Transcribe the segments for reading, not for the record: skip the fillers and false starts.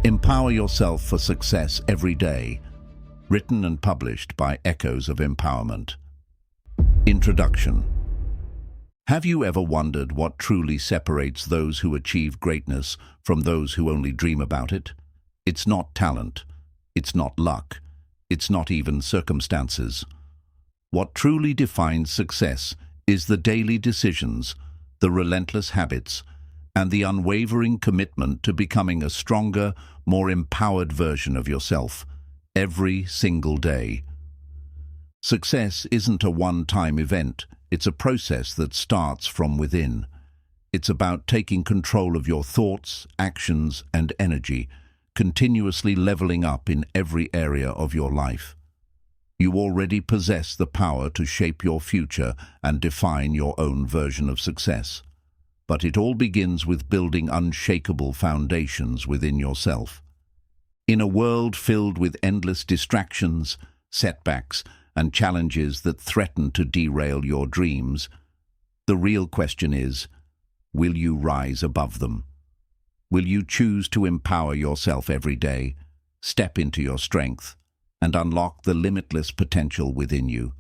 Empower yourself for success every day. Written and published by Echoes of Empowerment. Introduction. Have you ever wondered what truly separates those who achieve greatness from those who only dream about it? It's not talent. It's not luck. It's not even circumstances. What truly defines success is the daily decisions, the relentless habits, and the unwavering commitment to becoming a stronger, more empowered version of yourself every single day. Success isn't a one-time event. It's a process that starts from within. It's about taking control of your thoughts, actions, and energy, continuously leveling up in every area of your life. You already possess the power to shape your future and define your own version of success. But it all begins with building unshakable foundations within yourself. In a world filled with endless distractions, setbacks, and challenges that threaten to derail your dreams, the real question is, will you rise above them? Will you choose to empower yourself every day, step into your strength, and unlock the limitless potential within you?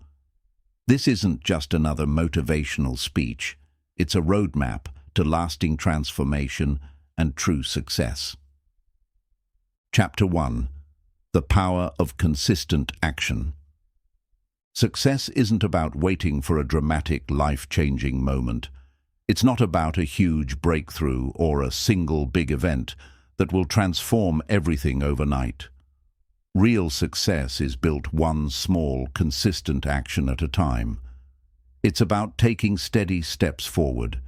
This isn't just another motivational speech. It's a roadmap to lasting transformation and true success. Chapter 1. The Power of Consistent Action. Success isn't about waiting for a dramatic, life-changing moment. It's not about a huge breakthrough or a single big event that will transform everything overnight. Real success is built one small, consistent action at a time. It's about taking steady steps forward,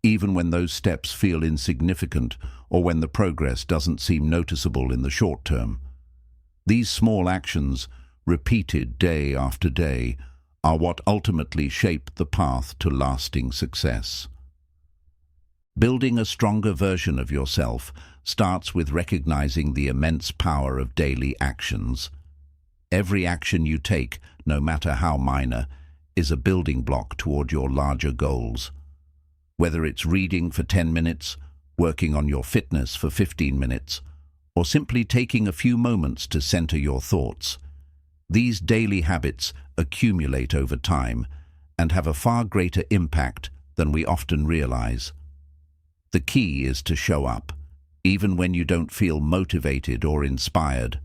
even when those steps feel insignificant or when the progress doesn't seem noticeable in the short term. These small actions, repeated day after day, are what ultimately shape the path to lasting success. Building a stronger version of yourself starts with recognizing the immense power of daily actions. Every action you take, no matter how minor, is a building block toward your larger goals. Whether it's reading for 10 minutes, working on your fitness for 15 minutes, or simply taking a few moments to center your thoughts, these daily habits accumulate over time and have a far greater impact than we often realize. The key is to show up, even when you don't feel motivated or inspired.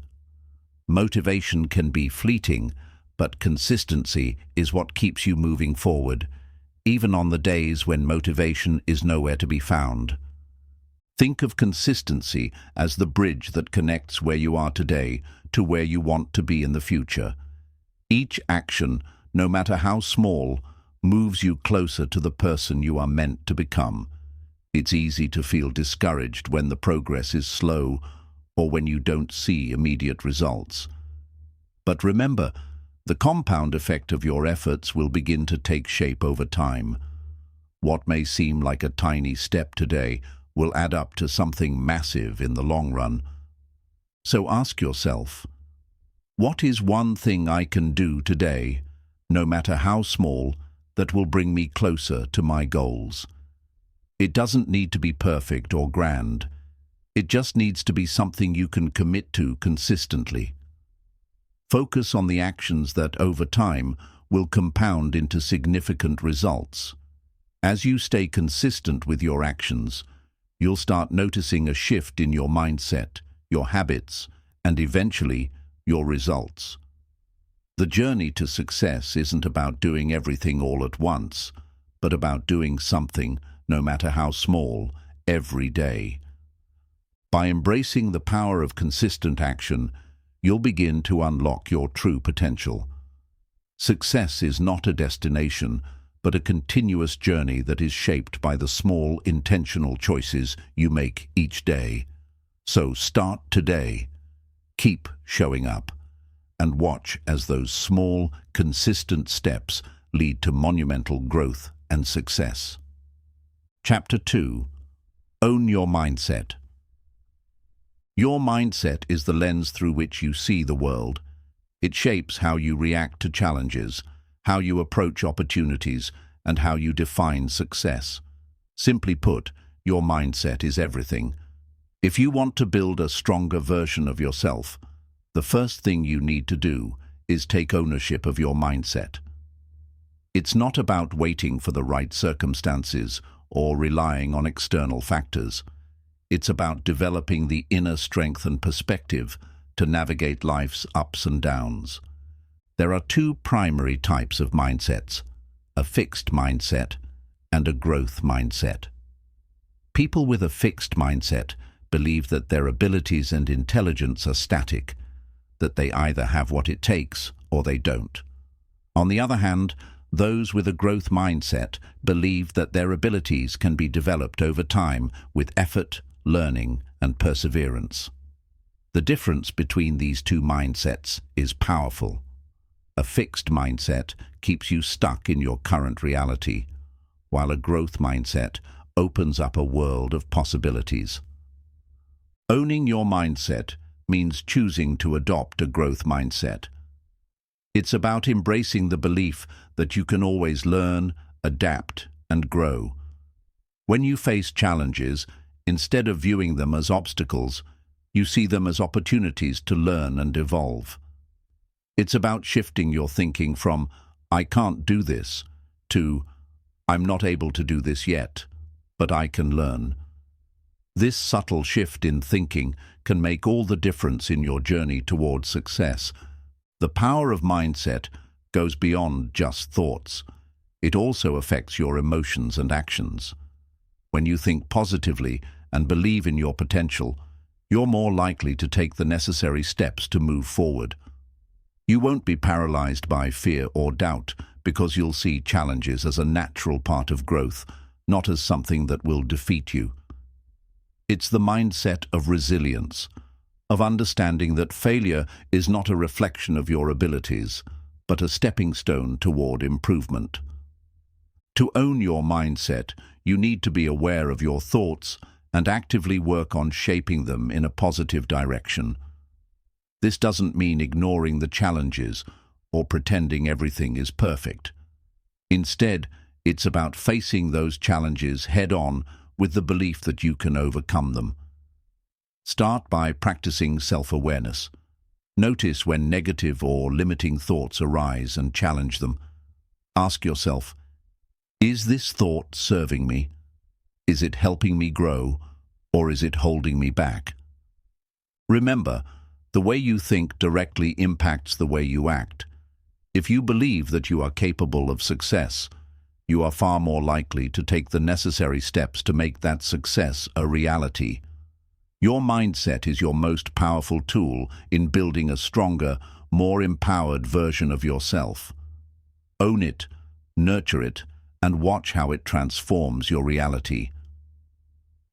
Motivation can be fleeting, but consistency is what keeps you moving forward, even on the days when motivation is nowhere to be found. Think of consistency as the bridge that connects where you are today to where you want to be in the future. Each action, no matter how small, moves you closer to the person you are meant to become. It's easy to feel discouraged when the progress is slow or when you don't see immediate results. But remember, the compound effect of your efforts will begin to take shape over time. What may seem like a tiny step today will add up to something massive in the long run. So ask yourself, what is one thing I can do today, no matter how small, that will bring me closer to my goals? It doesn't need to be perfect or grand. It just needs to be something you can commit to consistently. Focus on the actions that, over time, will compound into significant results. As you stay consistent with your actions, you'll start noticing a shift in your mindset, your habits, and eventually, your results. The journey to success isn't about doing everything all at once, but about doing something, no matter how small, every day. By embracing the power of consistent action, you'll begin to unlock your true potential. Success is not a destination, but a continuous journey that is shaped by the small, intentional choices you make each day. So start today, keep showing up, and watch as those small, consistent steps lead to monumental growth and success. Chapter 2. Own your mindset. Your mindset is the lens through which you see the world. It shapes how you react to challenges, how you approach opportunities, and how you define success. Simply put, your mindset is everything. If you want to build a stronger version of yourself, the first thing you need to do is take ownership of your mindset. It's not about waiting for the right circumstances or relying on external factors. It's about developing the inner strength and perspective to navigate life's ups and downs. There are two primary types of mindsets: a fixed mindset and a growth mindset. People with a fixed mindset believe that their abilities and intelligence are static, that they either have what it takes or they don't. On the other hand, those with a growth mindset believe that their abilities can be developed over time with effort, learning, and perseverance. The difference between these two mindsets is powerful. A fixed mindset keeps you stuck in your current reality, while a growth mindset opens up a world of possibilities. Owning your mindset means choosing to adopt a growth mindset. It's about embracing the belief that you can always learn, adapt, and grow. When you face challenges, instead of viewing them as obstacles, you see them as opportunities to learn and evolve. It's about shifting your thinking from "I can't do this" to "I'm not able to do this yet, but I can learn." This subtle shift in thinking can make all the difference in your journey towards success. The power of mindset goes beyond just thoughts. It also affects your emotions and actions. When you think positively and believe in your potential, you're more likely to take the necessary steps to move forward. You won't be paralyzed by fear or doubt because you'll see challenges as a natural part of growth, not as something that will defeat you. It's the mindset of resilience, of understanding that failure is not a reflection of your abilities, but a stepping stone toward improvement. To own your mindset, you need to be aware of your thoughts and actively work on shaping them in a positive direction. This doesn't mean ignoring the challenges or pretending everything is perfect. Instead, it's about facing those challenges head-on with the belief that you can overcome them. Start by practicing self-awareness. Notice when negative or limiting thoughts arise and challenge them. Ask yourself, is this thought serving me? Is it helping me grow, or is it holding me back? Remember, the way you think directly impacts the way you act. If you believe that you are capable of success, you are far more likely to take the necessary steps to make that success a reality. Your mindset is your most powerful tool in building a stronger, more empowered version of yourself. Own it, nurture it, and watch how it transforms your reality.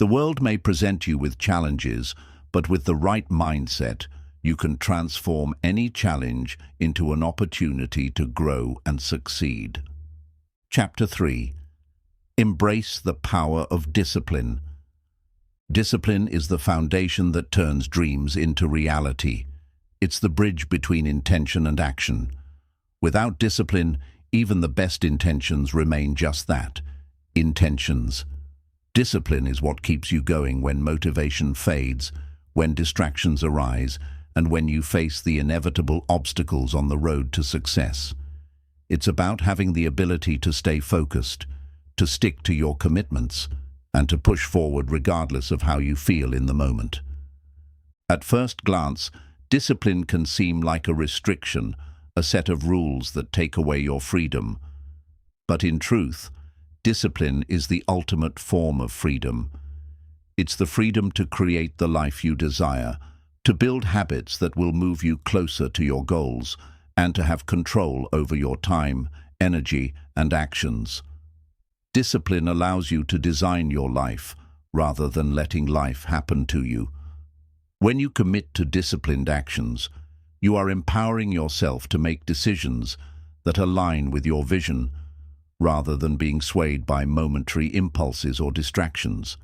The world may present you with challenges, but with the right mindset, you can transform any challenge into an opportunity to grow and succeed. Chapter 3. Embrace the power of discipline. Discipline is the foundation that turns dreams into reality. It's the bridge between intention and action. Without discipline, even the best intentions remain just that, intentions. Discipline is what keeps you going when motivation fades, when distractions arise, and when you face the inevitable obstacles on the road to success. It's about having the ability to stay focused, to stick to your commitments, and to push forward regardless of how you feel in the moment. At first glance, discipline can seem like a restriction, a set of rules that take away your freedom. But in truth, discipline is the ultimate form of freedom. It's the freedom to create the life you desire, to build habits that will move you closer to your goals, and to have control over your time, energy, and actions. Discipline allows you to design your life, rather than letting life happen to you. When you commit to disciplined actions, you are empowering yourself to make decisions that align with your vision, rather than being swayed by momentary impulses or distractions.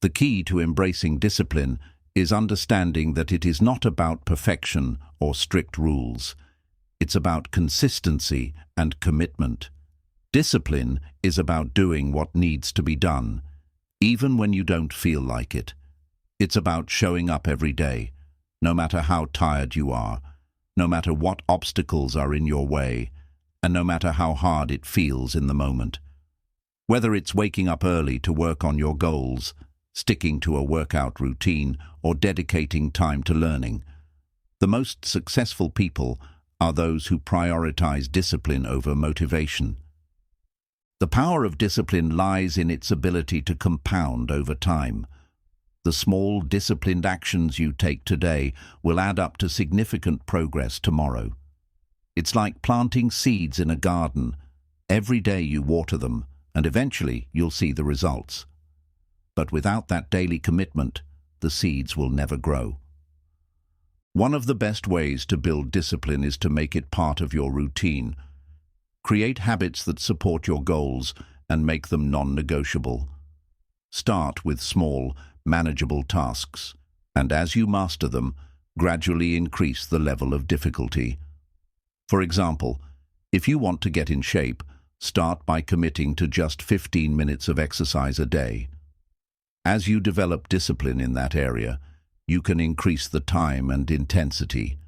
The key to embracing discipline is understanding that it is not about perfection or strict rules. It's about consistency and commitment. Discipline is about doing what needs to be done, even when you don't feel like it. It's about showing up every day, no matter how tired you are, no matter what obstacles are in your way, and no matter how hard it feels in the moment. Whether it's waking up early to work on your goals, sticking to a workout routine, or dedicating time to learning, the most successful people are those who prioritize discipline over motivation. The power of discipline lies in its ability to compound over time. The small, disciplined actions you take today will add up to significant progress tomorrow. It's like planting seeds in a garden. Every day you water them, and eventually you'll see the results. But without that daily commitment, the seeds will never grow. One of the best ways to build discipline is to make it part of your routine. Create habits that support your goals and make them non-negotiable. Start with small, manageable tasks, and as you master them, gradually increase the level of difficulty. For example, if you want to get in shape, start by committing to just 15 minutes of exercise a day. As you develop discipline in that area, you can increase the time and intensity.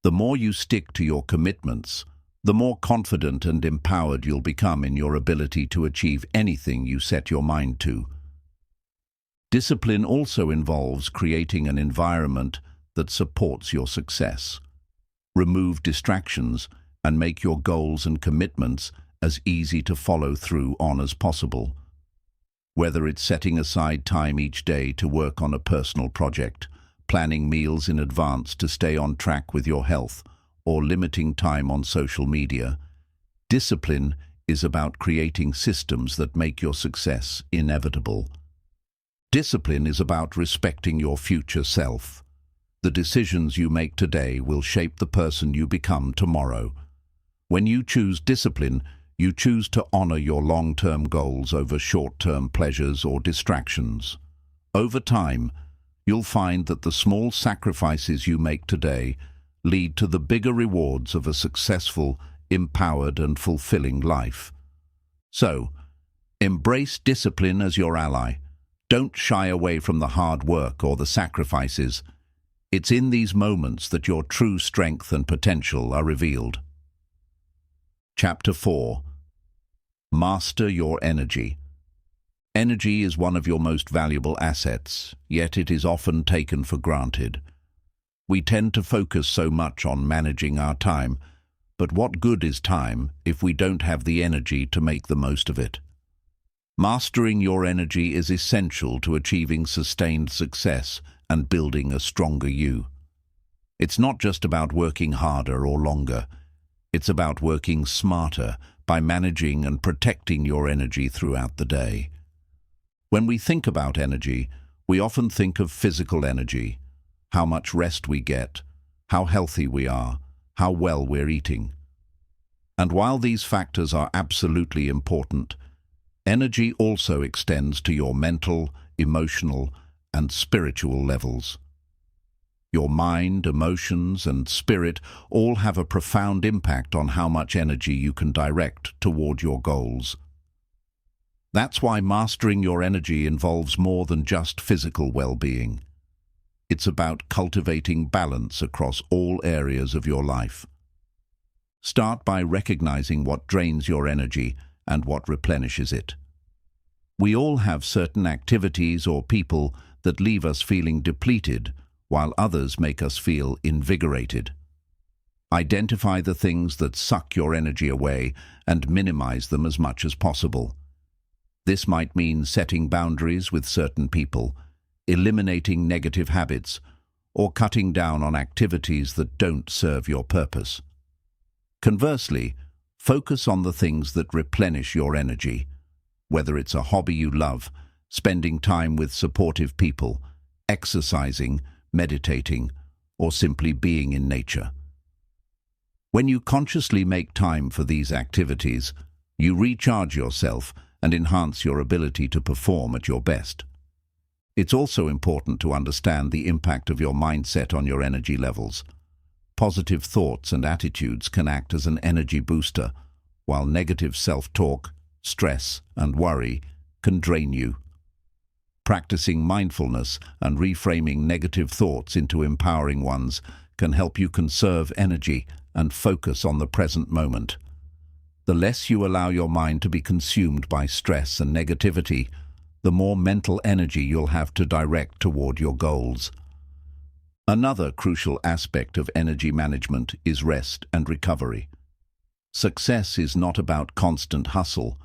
The more you stick to your commitments, the more confident and empowered you'll become in your ability to achieve anything you set your mind to. Discipline also involves creating an environment that supports your success. Remove distractions and make your goals and commitments as easy to follow through on as possible. Whether it's setting aside time each day to work on a personal project, planning meals in advance to stay on track with your health, or limiting time on social media, discipline is about creating systems that make your success inevitable. Discipline is about respecting your future self. The decisions you make today will shape the person you become tomorrow. When you choose discipline, you choose to honor your long-term goals over short-term pleasures or distractions. Over time, you'll find that the small sacrifices you make today lead to the bigger rewards of a successful, empowered, and fulfilling life. So, embrace discipline as your ally. Don't shy away from the hard work or the sacrifices. It's in these moments that your true strength and potential are revealed. Chapter 4. Master your energy. Energy is one of your most valuable assets, yet it is often taken for granted. We tend to focus so much on managing our time, but what good is time if we don't have the energy to make the most of it? Mastering your energy is essential to achieving sustained success and building a stronger you. It's not just about working harder or longer. It's about working smarter by managing and protecting your energy throughout the day. When we think about energy, we often think of physical energy, how much rest we get, how healthy we are, how well we're eating. And while these factors are absolutely important, energy also extends to your mental, emotional, and spiritual levels. Your mind, emotions, and spirit all have a profound impact on how much energy you can direct toward your goals. That's why mastering your energy involves more than just physical well-being. It's about cultivating balance across all areas of your life. Start by recognizing what drains your energy and what replenishes it. We all have certain activities or people that leave us feeling depleted, while others make us feel invigorated. Identify the things that suck your energy away and minimize them as much as possible. This might mean setting boundaries with certain people, eliminating negative habits, or cutting down on activities that don't serve your purpose. Conversely, focus on the things that replenish your energy, whether it's a hobby you love, spending time with supportive people, exercising, meditating, or simply being in nature. When you consciously make time for these activities, you recharge yourself and enhance your ability to perform at your best. It's also important to understand the impact of your mindset on your energy levels. Positive thoughts and attitudes can act as an energy booster, while negative self-talk, stress, and worry can drain you. Practicing mindfulness and reframing negative thoughts into empowering ones can help you conserve energy and focus on the present moment. The less you allow your mind to be consumed by stress and negativity, the more mental energy you'll have to direct toward your goals. Another crucial aspect of energy management is rest and recovery. Success is not about constant hustle.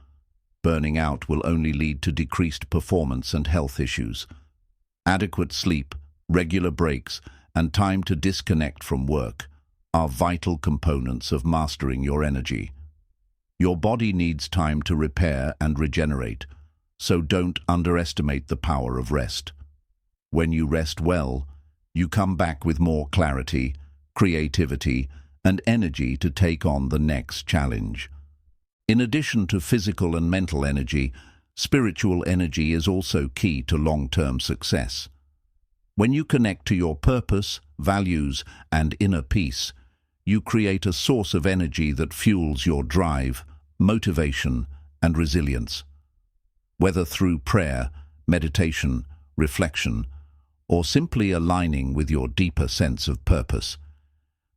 Burning out will only lead to decreased performance and health issues. Adequate sleep, regular breaks, and time to disconnect from work are vital components of mastering your energy. Your body needs time to repair and regenerate, so don't underestimate the power of rest. When you rest well, you come back with more clarity, creativity, and energy to take on the next challenge. In addition to physical and mental energy, spiritual energy is also key to long-term success. When you connect to your purpose, values, and inner peace, you create a source of energy that fuels your drive, motivation, and resilience. Whether through prayer, meditation, reflection, or simply aligning with your deeper sense of purpose,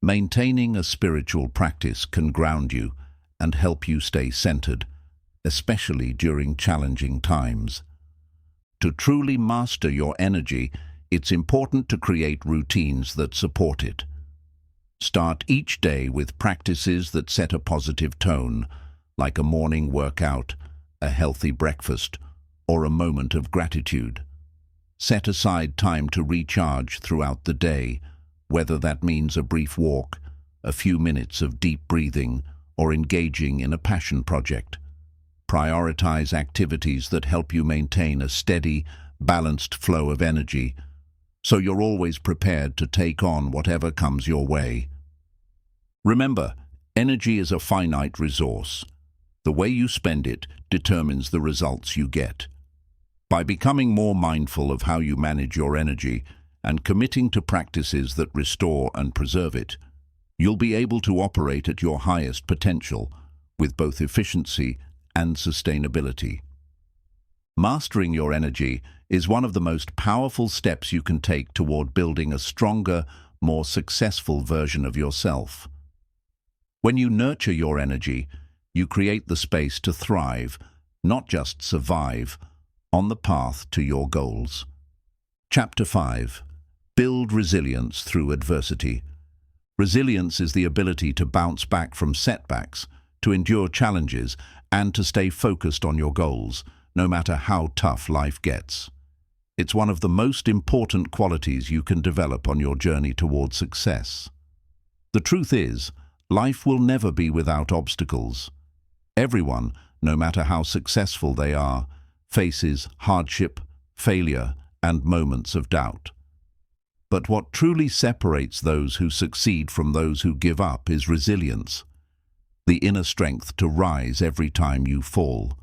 maintaining a spiritual practice can ground you and help you stay centered, especially during challenging times. To truly master your energy, it's important to create routines that support it. Start each day with practices that set a positive tone, like a morning workout, a healthy breakfast, or a moment of gratitude. Set aside time to recharge throughout the day, whether that means a brief walk, a few minutes of deep breathing, or engaging in a passion project. Prioritize activities that help you maintain a steady, balanced flow of energy, so you're always prepared to take on whatever comes your way. Remember, energy is a finite resource. The way you spend it determines the results you get. By becoming more mindful of how you manage your energy and committing to practices that restore and preserve it, you'll be able to operate at your highest potential with both efficiency and sustainability. Mastering your energy is one of the most powerful steps you can take toward building a stronger, more successful version of yourself. When you nurture your energy, you create the space to thrive, not just survive, on the path to your goals. Chapter 5. Build resilience through adversity. Resilience is the ability to bounce back from setbacks, to endure challenges, and to stay focused on your goals, no matter how tough life gets. It's one of the most important qualities you can develop on your journey toward success. The truth is, life will never be without obstacles. Everyone, no matter how successful they are, faces hardship, failure, and moments of doubt. But what truly separates those who succeed from those who give up is resilience, the inner strength to rise every time you fall.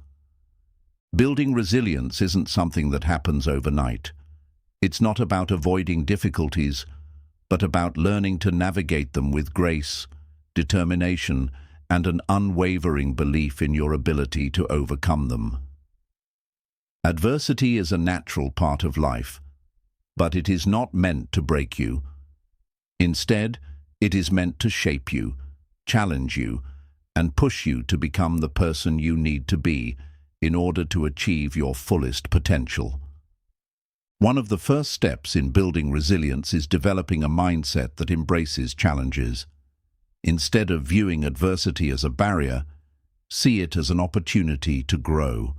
Building resilience isn't something that happens overnight. It's not about avoiding difficulties, but about learning to navigate them with grace, determination, and an unwavering belief in your ability to overcome them. Adversity is a natural part of life, but it is not meant to break you. Instead, it is meant to shape you, challenge you, and push you to become the person you need to be in order to achieve your fullest potential. One of the first steps in building resilience is developing a mindset that embraces challenges. Instead of viewing adversity as a barrier, see it as an opportunity to grow.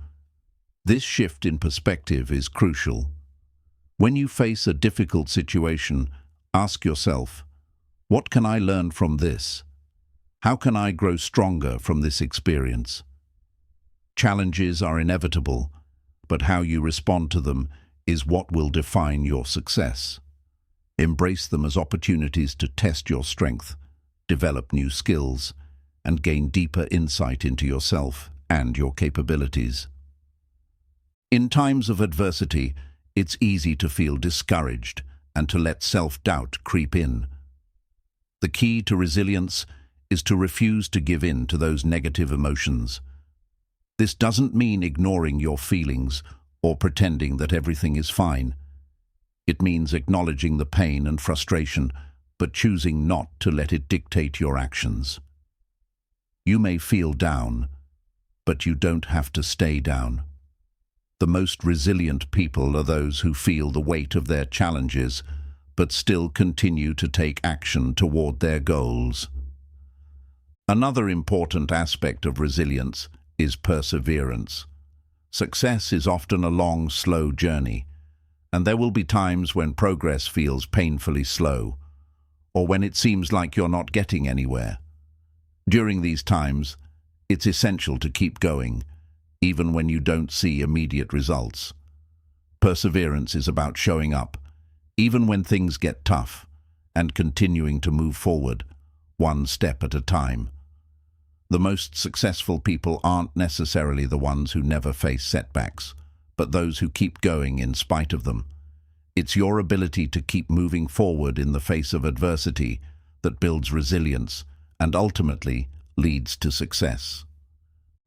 This shift in perspective is crucial. When you face a difficult situation, ask yourself, what can I learn from this? How can I grow stronger from this experience? Challenges are inevitable, but how you respond to them is what will define your success. Embrace them as opportunities to test your strength, develop new skills, and gain deeper insight into yourself and your capabilities. In times of adversity, it's easy to feel discouraged and to let self-doubt creep in. The key to resilience is to refuse to give in to those negative emotions. This doesn't mean ignoring your feelings or pretending that everything is fine. It means acknowledging the pain and frustration, but choosing not to let it dictate your actions. You may feel down, but you don't have to stay down. The most resilient people are those who feel the weight of their challenges, but still continue to take action toward their goals. Another important aspect of resilience is perseverance. Success is often a long, slow journey, and there will be times when progress feels painfully slow, or when it seems like you're not getting anywhere. During these times, it's essential to keep going, even when you don't see immediate results. Perseverance is about showing up, even when things get tough, and continuing to move forward, one step at a time. The most successful people aren't necessarily the ones who never face setbacks, but those who keep going in spite of them. It's your ability to keep moving forward in the face of adversity that builds resilience and ultimately leads to success.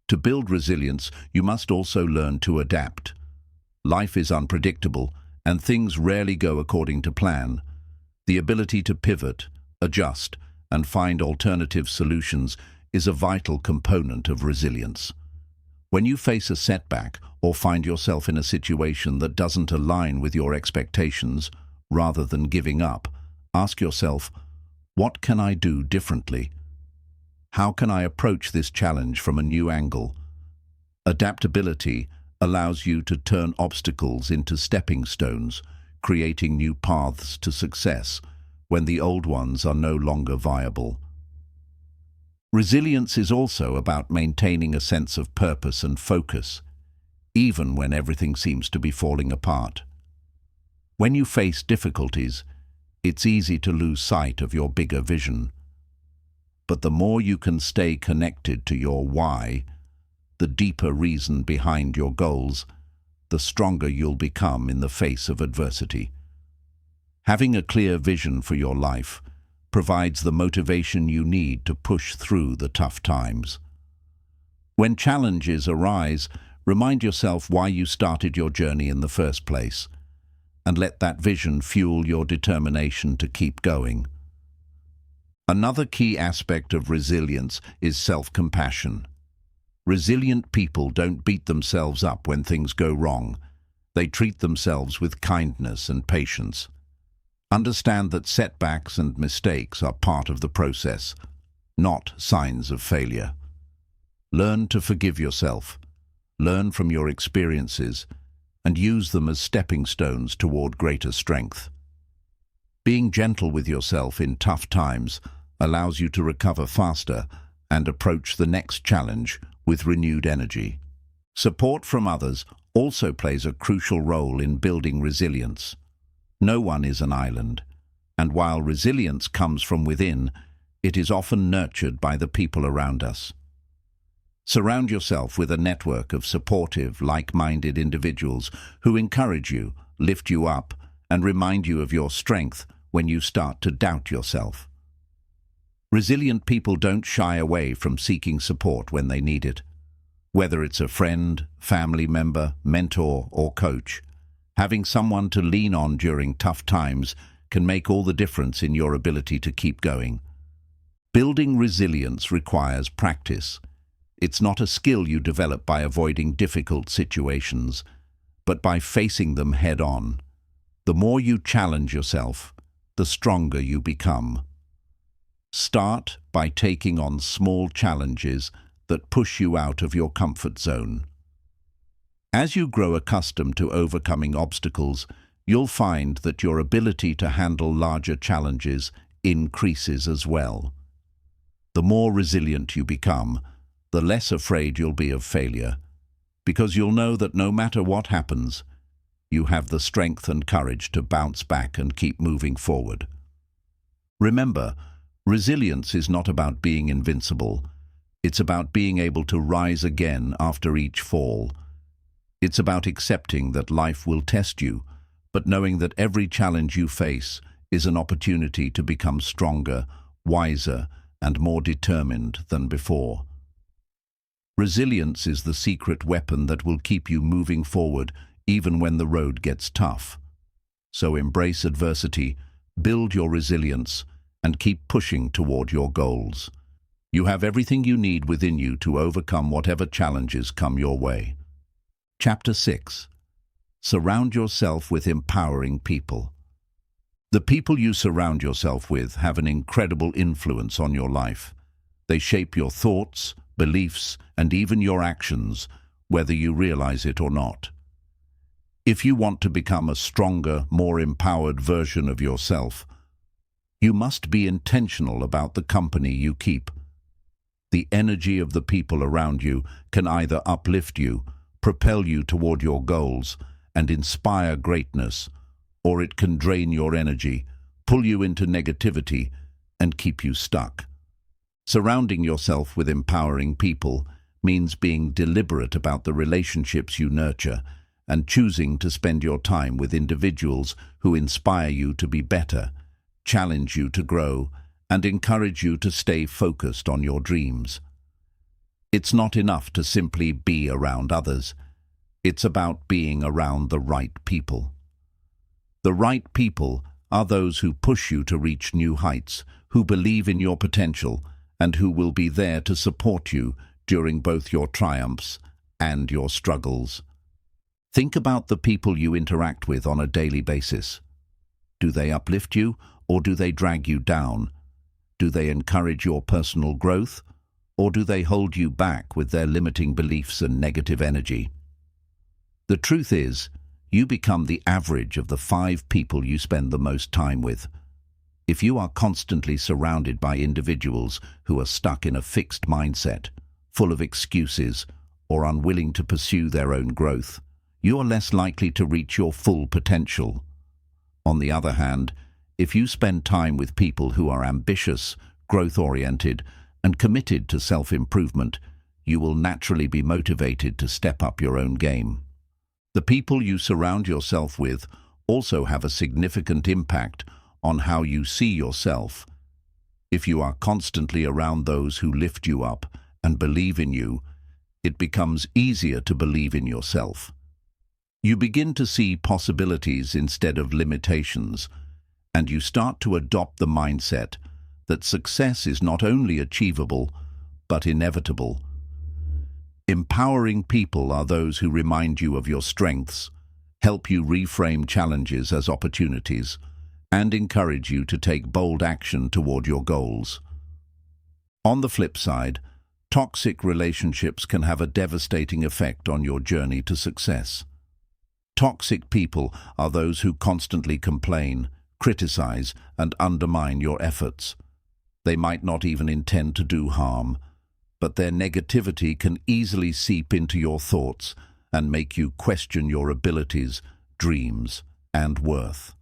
To build resilience, you must also learn to adapt. Life is unpredictable, and things rarely go according to plan. The ability to pivot, adjust, and find alternative solutions is a vital component of resilience. When you face a setback or find yourself in a situation that doesn't align with your expectations, rather than giving up, ask yourself, what can I do differently? How can I approach this challenge from a new angle? Adaptability allows you to turn obstacles into stepping stones, creating new paths to success when the old ones are no longer viable. Resilience is also about maintaining a sense of purpose and focus, even when everything seems to be falling apart. When you face difficulties, it's easy to lose sight of your bigger vision. But the more you can stay connected to your why, the deeper reason behind your goals, the stronger you'll become in the face of adversity. Having a clear vision for your life provides the motivation you need to push through the tough times. When challenges arise, remind yourself why you started your journey in the first place, and let that vision fuel your determination to keep going. Another key aspect of resilience is self-compassion. Resilient people don't beat themselves up when things go wrong. They treat themselves with kindness and patience. Understand that setbacks and mistakes are part of the process, not signs of failure. Learn to forgive yourself, learn from your experiences, and use them as stepping stones toward greater strength. Being gentle with yourself in tough times allows you to recover faster and approach the next challenge with renewed energy. Support from others also plays a crucial role in building resilience. No one is an island, and while resilience comes from within, it is often nurtured by the people around us. Surround yourself with a network of supportive, like-minded individuals who encourage you, lift you up, and remind you of your strength when you start to doubt yourself. Resilient people don't shy away from seeking support when they need it. Whether it's a friend, family member, mentor, or coach, having someone to lean on during tough times can make all the difference in your ability to keep going. Building resilience requires practice. It's not a skill you develop by avoiding difficult situations, but by facing them head-on. The more you challenge yourself, the stronger you become. Start by taking on small challenges that push you out of your comfort zone. As you grow accustomed to overcoming obstacles, you'll find that your ability to handle larger challenges increases as well. The more resilient you become, the less afraid you'll be of failure, because you'll know that no matter what happens, you have the strength and courage to bounce back and keep moving forward. Remember, resilience is not about being invincible. It's about being able to rise again after each fall. It's about accepting that life will test you, but knowing that every challenge you face is an opportunity to become stronger, wiser, and more determined than before. Resilience is the secret weapon that will keep you moving forward even when the road gets tough. So embrace adversity, build your resilience, and keep pushing toward your goals. You have everything you need within you to overcome whatever challenges come your way. Chapter 6. Surround yourself with empowering people. The people you surround yourself with have an incredible influence on your life. They shape your thoughts, beliefs, and even your actions, whether you realize it or not. If you want to become a stronger, more empowered version of yourself, you must be intentional about the company you keep. The energy of the people around you can either uplift you, propel you toward your goals, and inspire greatness, or it can drain your energy, pull you into negativity, and keep you stuck. Surrounding yourself with empowering people means being deliberate about the relationships you nurture and choosing to spend your time with individuals who inspire you to be better, challenge you to grow, and encourage you to stay focused on your dreams. It's not enough to simply be around others. It's about being around the right people. The right people are those who push you to reach new heights, who believe in your potential, and who will be there to support you during both your triumphs and your struggles. Think about the people you interact with on a daily basis. Do they uplift you, or do they drag you down? Do they encourage your personal growth, or do they hold you back with their limiting beliefs and negative energy? The truth is, you become the average of the 5 people you spend the most time with. If you are constantly surrounded by individuals who are stuck in a fixed mindset, full of excuses, or unwilling to pursue their own growth, you are less likely to reach your full potential. On the other hand, if you spend time with people who are ambitious, growth-oriented, and committed to self-improvement, you will naturally be motivated to step up your own game. The people you surround yourself with also have a significant impact on how you see yourself. If you are constantly around those who lift you up and believe in you, it becomes easier to believe in yourself. You begin to see possibilities instead of limitations, and you start to adopt the mindset that success is not only achievable, but inevitable. Empowering people are those who remind you of your strengths, help you reframe challenges as opportunities, and encourage you to take bold action toward your goals. On the flip side, toxic relationships can have a devastating effect on your journey to success. Toxic people are those who constantly complain, criticize, and undermine your efforts. They might not even intend to do harm, but their negativity can easily seep into your thoughts and make you question your abilities, dreams, and worth.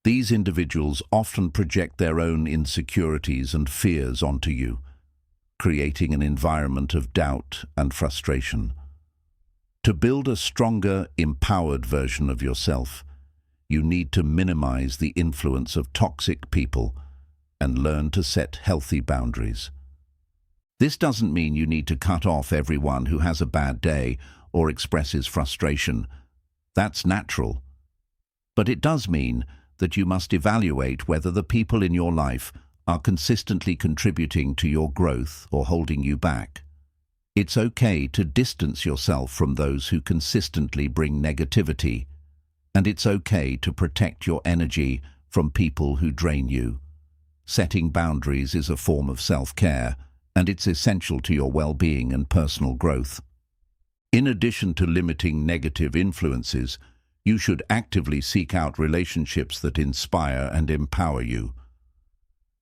These individuals often project their own insecurities and fears onto you, creating an environment of doubt and frustration. To build a stronger, empowered version of yourself, you need to minimize the influence of toxic people and learn to set healthy boundaries. This doesn't mean you need to cut off everyone who has a bad day or expresses frustration. That's natural. But it does mean that you must evaluate whether the people in your life are consistently contributing to your growth or holding you back. It's okay to distance yourself from those who consistently bring negativity, and it's okay to protect your energy from people who drain you. Setting boundaries is a form of self-care, and it's essential to your well-being and personal growth. In addition to limiting negative influences, you should actively seek out relationships that inspire and empower you.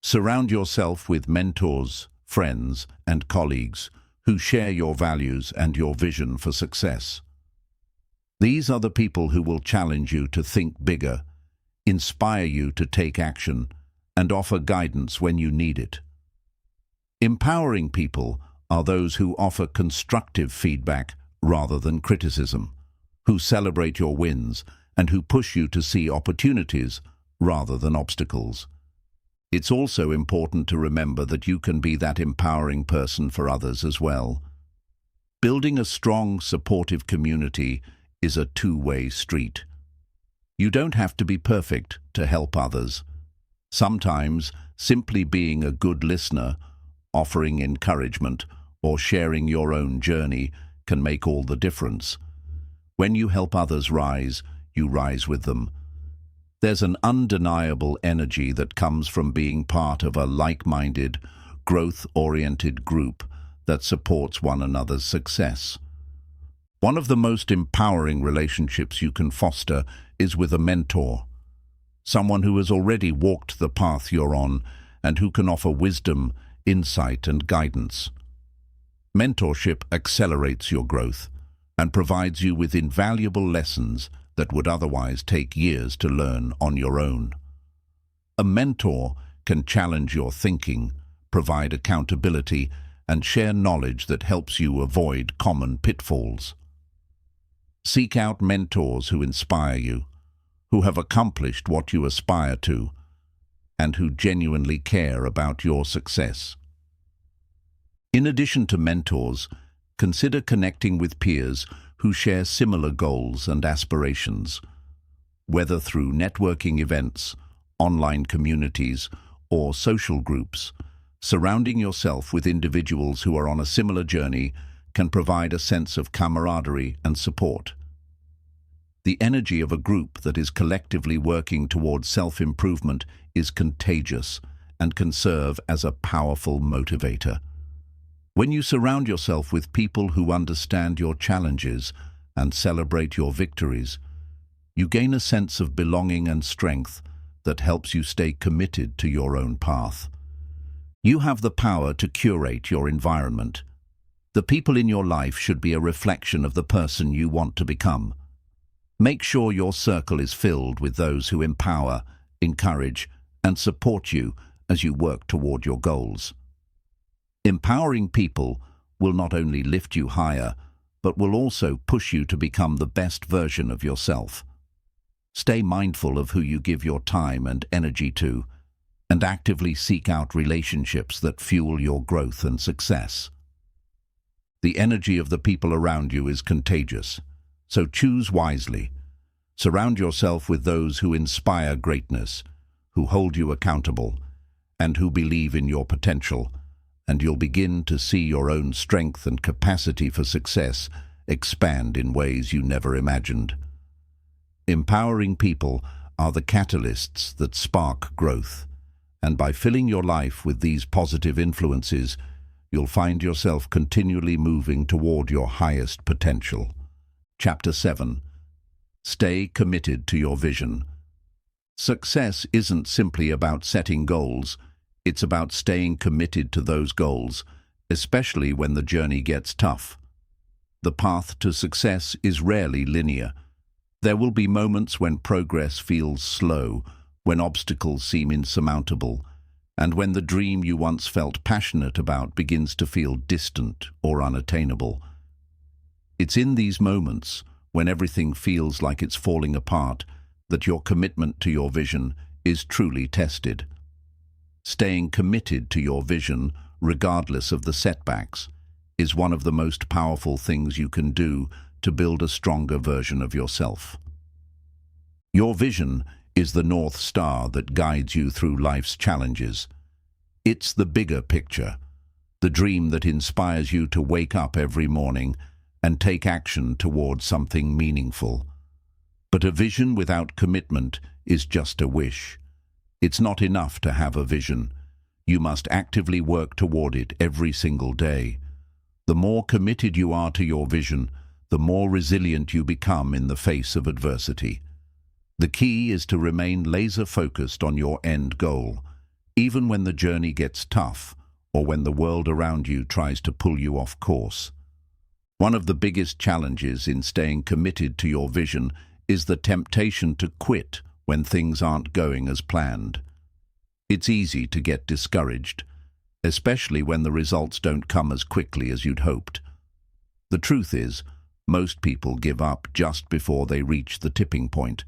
Surround yourself with mentors, friends, and colleagues who share your values and your vision for success. These are the people who will challenge you to think bigger, inspire you to take action, and offer guidance when you need it. Empowering people are those who offer constructive feedback rather than criticism, who celebrate your wins, and who push you to see opportunities rather than obstacles. It's also important to remember that you can be that empowering person for others as well. Building a strong, supportive community is a two-way street. You don't have to be perfect to help others. Sometimes, simply being a good listener, offering encouragement, or sharing your own journey can make all the difference. When you help others rise, you rise with them. There's an undeniable energy that comes from being part of a like-minded, growth-oriented group that supports one another's success. One of the most empowering relationships you can foster is with a mentor, someone who has already walked the path you're on and who can offer wisdom, insight, and guidance. Mentorship accelerates your growth and provides you with invaluable lessons that would otherwise take years to learn on your own. A mentor can challenge your thinking, provide accountability, and share knowledge that helps you avoid common pitfalls. Seek out mentors who inspire you, who have accomplished what you aspire to, and who genuinely care about your success. In addition to mentors, consider connecting with peers who share similar goals and aspirations. Whether through networking events, online communities, or social groups, surrounding yourself with individuals who are on a similar journey can provide a sense of camaraderie and support. The energy of a group that is collectively working towards self-improvement is contagious and can serve as a powerful motivator. When you surround yourself with people who understand your challenges and celebrate your victories, you gain a sense of belonging and strength that helps you stay committed to your own path. You have the power to curate your environment. The people in your life should be a reflection of the person you want to become. Make sure your circle is filled with those who empower, encourage, and support you as you work toward your goals. Empowering people will not only lift you higher, but will also push you to become the best version of yourself. Stay mindful of who you give your time and energy to, and actively seek out relationships that fuel your growth and success. The energy of the people around you is contagious, so choose wisely. Surround yourself with those who inspire greatness, who hold you accountable, and who believe in your potential, and you'll begin to see your own strength and capacity for success expand in ways you never imagined. Empowering people are the catalysts that spark growth, and by filling your life with these positive influences, you'll find yourself continually moving toward your highest potential. Chapter 7. Stay committed to your vision. Success isn't simply about setting goals, it's about staying committed to those goals, especially when the journey gets tough. The path to success is rarely linear. There will be moments when progress feels slow, when obstacles seem insurmountable, and when the dream you once felt passionate about begins to feel distant or unattainable. It's in these moments, when everything feels like it's falling apart, that your commitment to your vision is truly tested. Staying committed to your vision, regardless of the setbacks, is one of the most powerful things you can do to build a stronger version of yourself. Your vision is the North Star that guides you through life's challenges. It's the bigger picture, the dream that inspires you to wake up every morning and take action towards something meaningful. But a vision without commitment is just a wish. It's not enough to have a vision. You must actively work toward it every single day. The more committed you are to your vision, the more resilient you become in the face of adversity. The key is to remain laser-focused on your end goal, even when the journey gets tough or when the world around you tries to pull you off course. One of the biggest challenges in staying committed to your vision is the temptation to quit when things aren't going as planned. It's easy to get discouraged, especially when the results don't come as quickly as you'd hoped. The truth is, most people give up just before they reach the tipping point,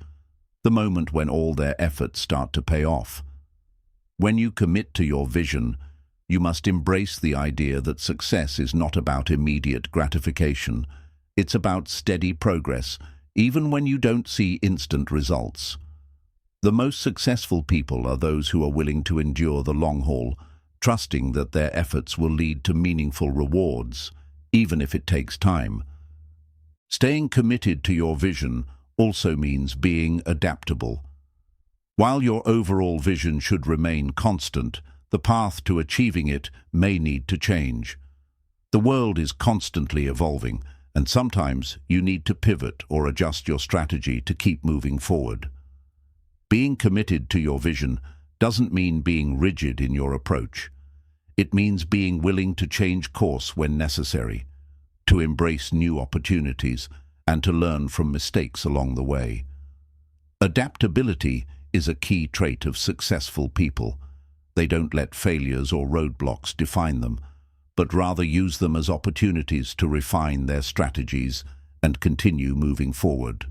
the moment when all their efforts start to pay off. When you commit to your vision, you must embrace the idea that success is not about immediate gratification. It's about steady progress, even when you don't see instant results. The most successful people are those who are willing to endure the long haul, trusting that their efforts will lead to meaningful rewards, even if it takes time. Staying committed to your vision also means being adaptable. While your overall vision should remain constant, the path to achieving it may need to change. The world is constantly evolving, and sometimes you need to pivot or adjust your strategy to keep moving forward. Being committed to your vision doesn't mean being rigid in your approach. It means being willing to change course when necessary, to embrace new opportunities, and to learn from mistakes along the way. Adaptability is a key trait of successful people. They don't let failures or roadblocks define them, but rather use them as opportunities to refine their strategies and continue moving forward.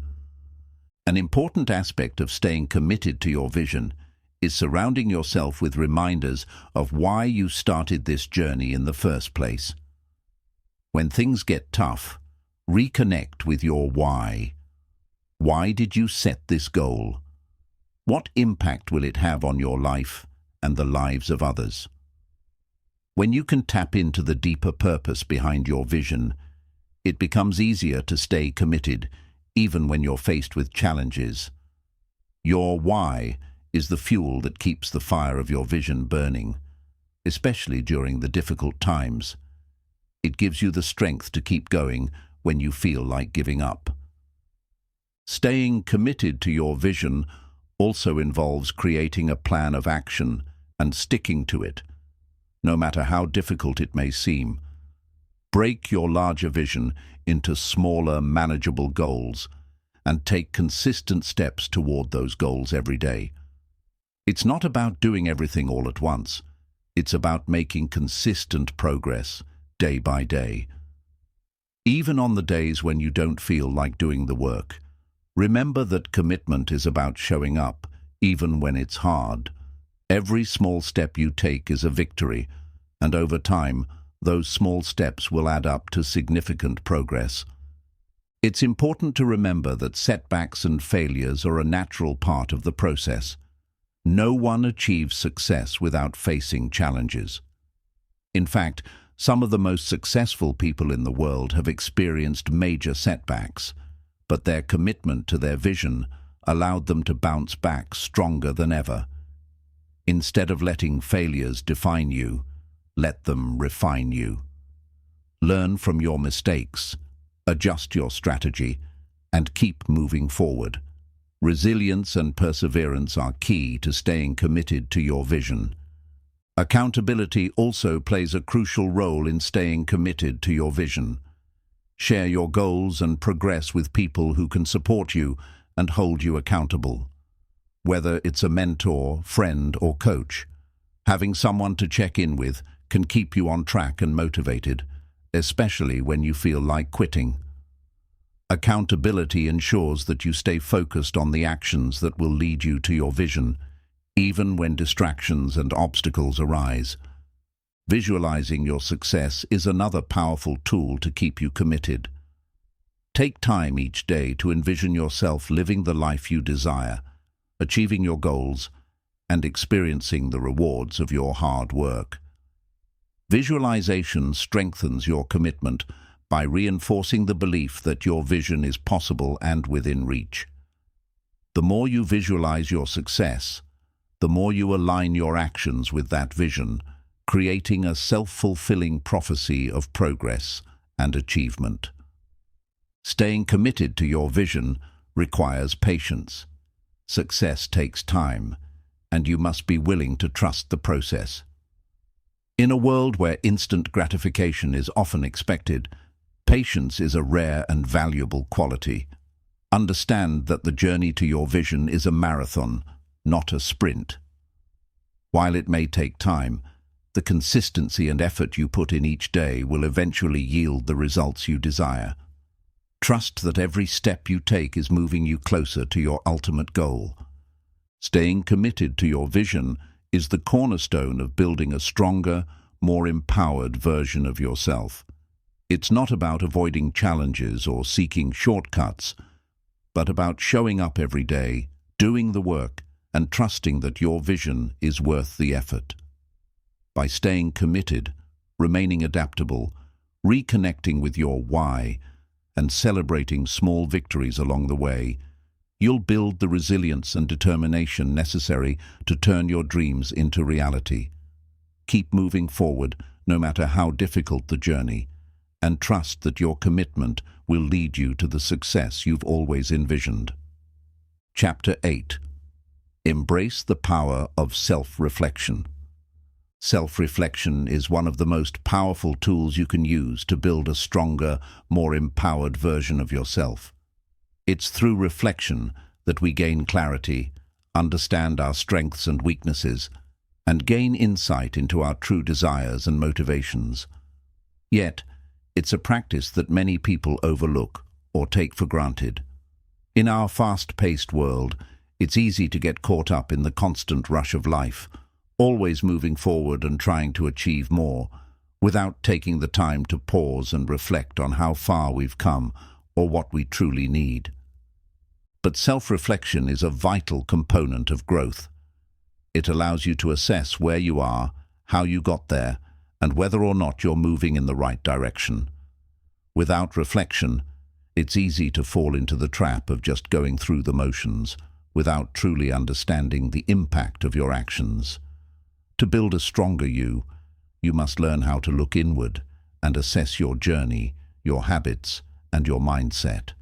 An important aspect of staying committed to your vision is surrounding yourself with reminders of why you started this journey in the first place. When things get tough, reconnect with your why. Why did you set this goal? What impact will it have on your life and the lives of others? When you can tap into the deeper purpose behind your vision, it becomes easier to stay committed, even when you're faced with challenges. Your why is the fuel that keeps the fire of your vision burning, especially during the difficult times. It gives you the strength to keep going when you feel like giving up. Staying committed to your vision also involves creating a plan of action and sticking to it, no matter how difficult it may seem. Break your larger vision into smaller, manageable goals and take consistent steps toward those goals every day. It's not about doing everything all at once. It's about making consistent progress day by day. Even on the days when you don't feel like doing the work, remember that commitment is about showing up, even when it's hard. Every small step you take is a victory, and over time, those small steps will add up to significant progress. It's important to remember that setbacks and failures are a natural part of the process. No one achieves success without facing challenges. In fact, some of the most successful people in the world have experienced major setbacks, but their commitment to their vision allowed them to bounce back stronger than ever. Instead of letting failures define you, let them refine you. Learn from your mistakes, adjust your strategy, and keep moving forward. Resilience and perseverance are key to staying committed to your vision. Accountability also plays a crucial role in staying committed to your vision. Share your goals and progress with people who can support you and hold you accountable. Whether it's a mentor, friend, or coach, having someone to check in with can keep you on track and motivated, especially when you feel like quitting. Accountability ensures that you stay focused on the actions that will lead you to your vision, even when distractions and obstacles arise. Visualizing your success is another powerful tool to keep you committed. Take time each day to envision yourself living the life you desire, achieving your goals, and experiencing the rewards of your hard work. Visualization strengthens your commitment by reinforcing the belief that your vision is possible and within reach. The more you visualize your success, the more you align your actions with that vision, creating a self-fulfilling prophecy of progress and achievement. Staying committed to your vision requires patience. Success takes time, and you must be willing to trust the process. In a world where instant gratification is often expected, patience is a rare and valuable quality. Understand that the journey to your vision is a marathon, not a sprint. While it may take time, the consistency and effort you put in each day will eventually yield the results you desire. Trust that every step you take is moving you closer to your ultimate goal. Staying committed to your vision is the cornerstone of building a stronger, more empowered version of yourself. It's not about avoiding challenges or seeking shortcuts, but about showing up every day, doing the work, and trusting that your vision is worth the effort. By staying committed, remaining adaptable, reconnecting with your why, and celebrating small victories along the way, you'll build the resilience and determination necessary to turn your dreams into reality. Keep moving forward, no matter how difficult the journey, and trust that your commitment will lead you to the success you've always envisioned. Chapter 8. Embrace the power of self-reflection. Self-reflection is one of the most powerful tools you can use to build a stronger, more empowered version of yourself. It's through reflection that we gain clarity, understand our strengths and weaknesses, and gain insight into our true desires and motivations. Yet, it's a practice that many people overlook or take for granted. In our fast-paced world, it's easy to get caught up in the constant rush of life, always moving forward and trying to achieve more, without taking the time to pause and reflect on how far we've come or what we truly need. But self-reflection is a vital component of growth. It allows you to assess where you are, how you got there, and whether or not you're moving in the right direction. Without reflection, it's easy to fall into the trap of just going through the motions, without truly understanding the impact of your actions. To build a stronger you, you must learn how to look inward and assess your journey, your habits, and your mindset.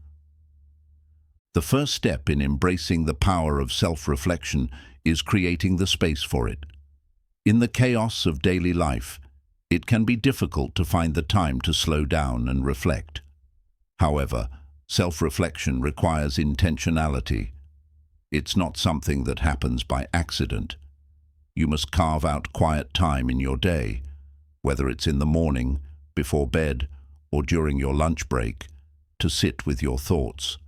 The first step in embracing the power of self-reflection is creating the space for it. In the chaos of daily life, it can be difficult to find the time to slow down and reflect. However, self-reflection requires intentionality. It's not something that happens by accident. You must carve out quiet time in your day, whether it's in the morning, before bed, or during your lunch break, to sit with your thoughts.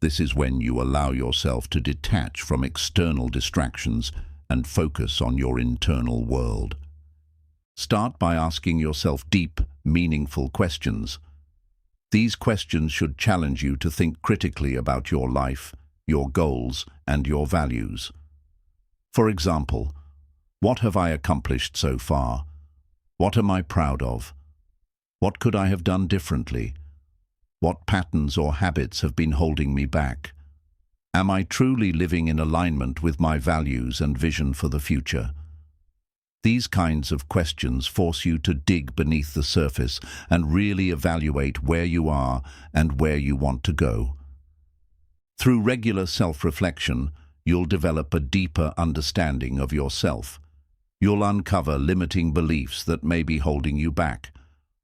This is when you allow yourself to detach from external distractions and focus on your internal world. Start by asking yourself deep, meaningful questions. These questions should challenge you to think critically about your life, your goals, and your values. For example, what have I accomplished so far? What am I proud of? What could I have done differently? What patterns or habits have been holding me back? Am I truly living in alignment with my values and vision for the future? These kinds of questions force you to dig beneath the surface and really evaluate where you are and where you want to go. Through regular self-reflection, you'll develop a deeper understanding of yourself. You'll uncover limiting beliefs that may be holding you back,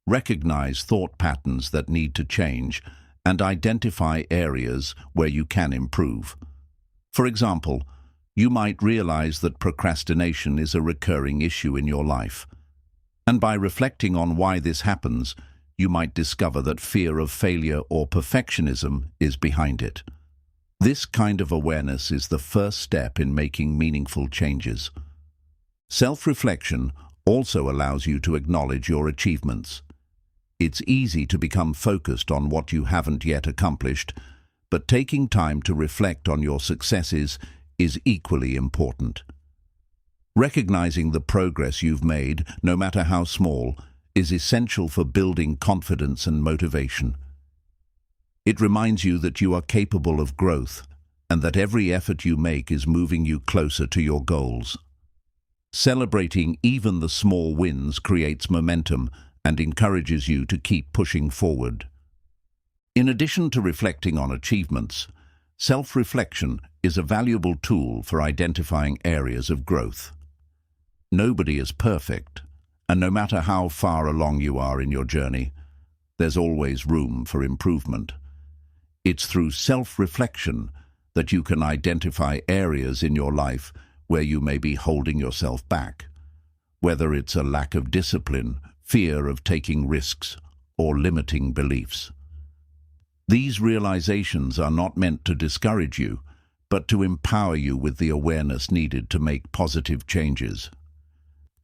recognize thought patterns that need to change, and identify areas where you can improve. For example, you might realize that procrastination is a recurring issue in your life. And by reflecting on why this happens, you might discover that fear of failure or perfectionism is behind it. This kind of awareness is the first step in making meaningful changes. Self-reflection also allows you to acknowledge your achievements. It's easy to become focused on what you haven't yet accomplished, but taking time to reflect on your successes is equally important. Recognizing the progress you've made, no matter how small, is essential for building confidence and motivation. It reminds you that you are capable of growth and that every effort you make is moving you closer to your goals. Celebrating even the small wins creates momentum and encourages you to keep pushing forward. In addition to reflecting on achievements, self-reflection is a valuable tool for identifying areas of growth. Nobody is perfect, and no matter how far along you are in your journey, there's always room for improvement. It's through self-reflection that you can identify areas in your life where you may be holding yourself back, whether it's a lack of discipline, fear of taking risks, or limiting beliefs. These realizations are not meant to discourage you, but to empower you with the awareness needed to make positive changes.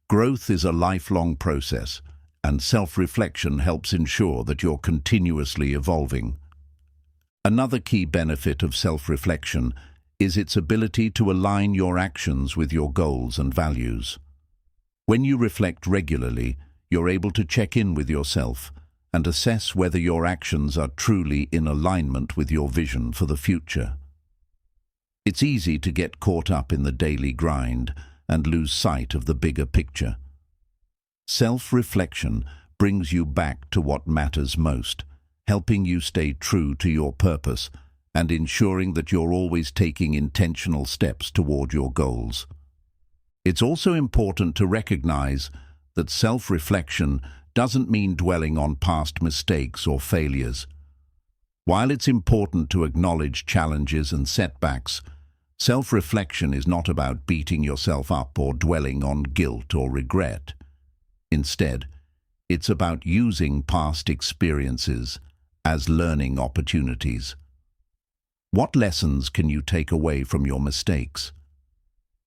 Growth is a lifelong process, and self-reflection helps ensure that you're continuously evolving. Another key benefit of self-reflection is its ability to align your actions with your goals and values. When you reflect regularly, you're able to check in with yourself and assess whether your actions are truly in alignment with your vision for the future. It's easy to get caught up in the daily grind and lose sight of the bigger picture. Self-reflection brings you back to what matters most, helping you stay true to your purpose and ensuring that you're always taking intentional steps toward your goals. It's also important to recognize that self-reflection doesn't mean dwelling on past mistakes or failures. While it's important to acknowledge challenges and setbacks, self-reflection is not about beating yourself up or dwelling on guilt or regret. Instead, it's about using past experiences as learning opportunities. What lessons can you take away from your mistakes?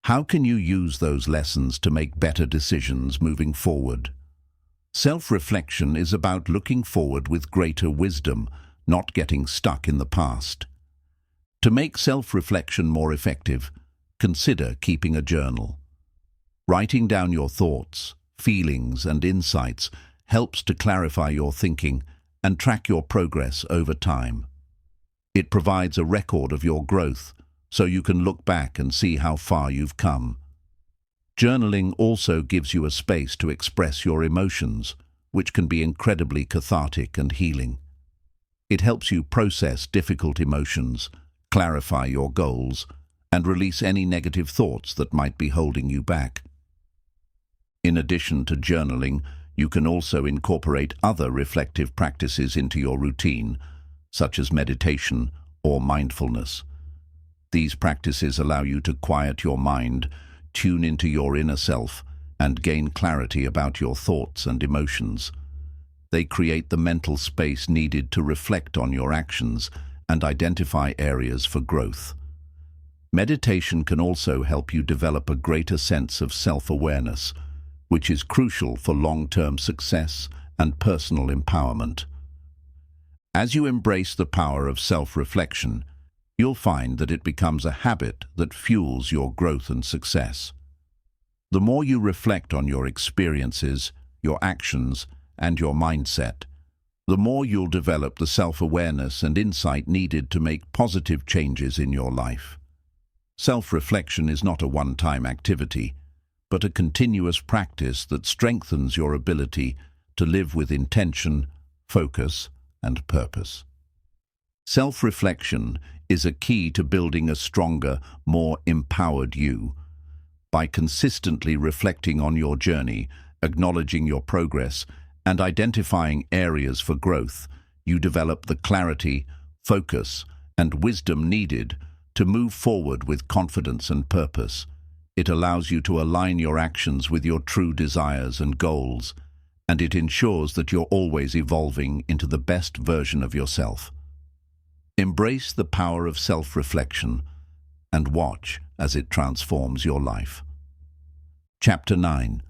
How can you use those lessons to make better decisions moving forward? Self-reflection is about looking forward with greater wisdom, not getting stuck in the past. To make self-reflection more effective, consider keeping a journal. Writing down your thoughts, feelings, and insights helps to clarify your thinking and track your progress over time. It provides a record of your growth, so you can look back and see how far you've come. Journaling also gives you a space to express your emotions, which can be incredibly cathartic and healing. It helps you process difficult emotions, clarify your goals, and release any negative thoughts that might be holding you back. In addition to journaling, you can also incorporate other reflective practices into your routine, such as meditation or mindfulness. These practices allow you to quiet your mind, tune into your inner self, and gain clarity about your thoughts and emotions. They create the mental space needed to reflect on your actions and identify areas for growth. Meditation can also help you develop a greater sense of self-awareness, which is crucial for long-term success and personal empowerment. As you embrace the power of self-reflection, you'll find that it becomes a habit that fuels your growth and success. The more you reflect on your experiences, your actions, and your mindset, the more you'll develop the self-awareness and insight needed to make positive changes in your life. Self-reflection is not a one-time activity, but a continuous practice that strengthens your ability to live with intention, focus, and purpose. Self-reflection is a key to building a stronger, more empowered you. By consistently reflecting on your journey, acknowledging your progress, and identifying areas for growth, you develop the clarity, focus, and wisdom needed to move forward with confidence and purpose. It allows you to align your actions with your true desires and goals, and it ensures that you're always evolving into the best version of yourself. Embrace the power of self-reflection and watch as it transforms your life. Chapter 9.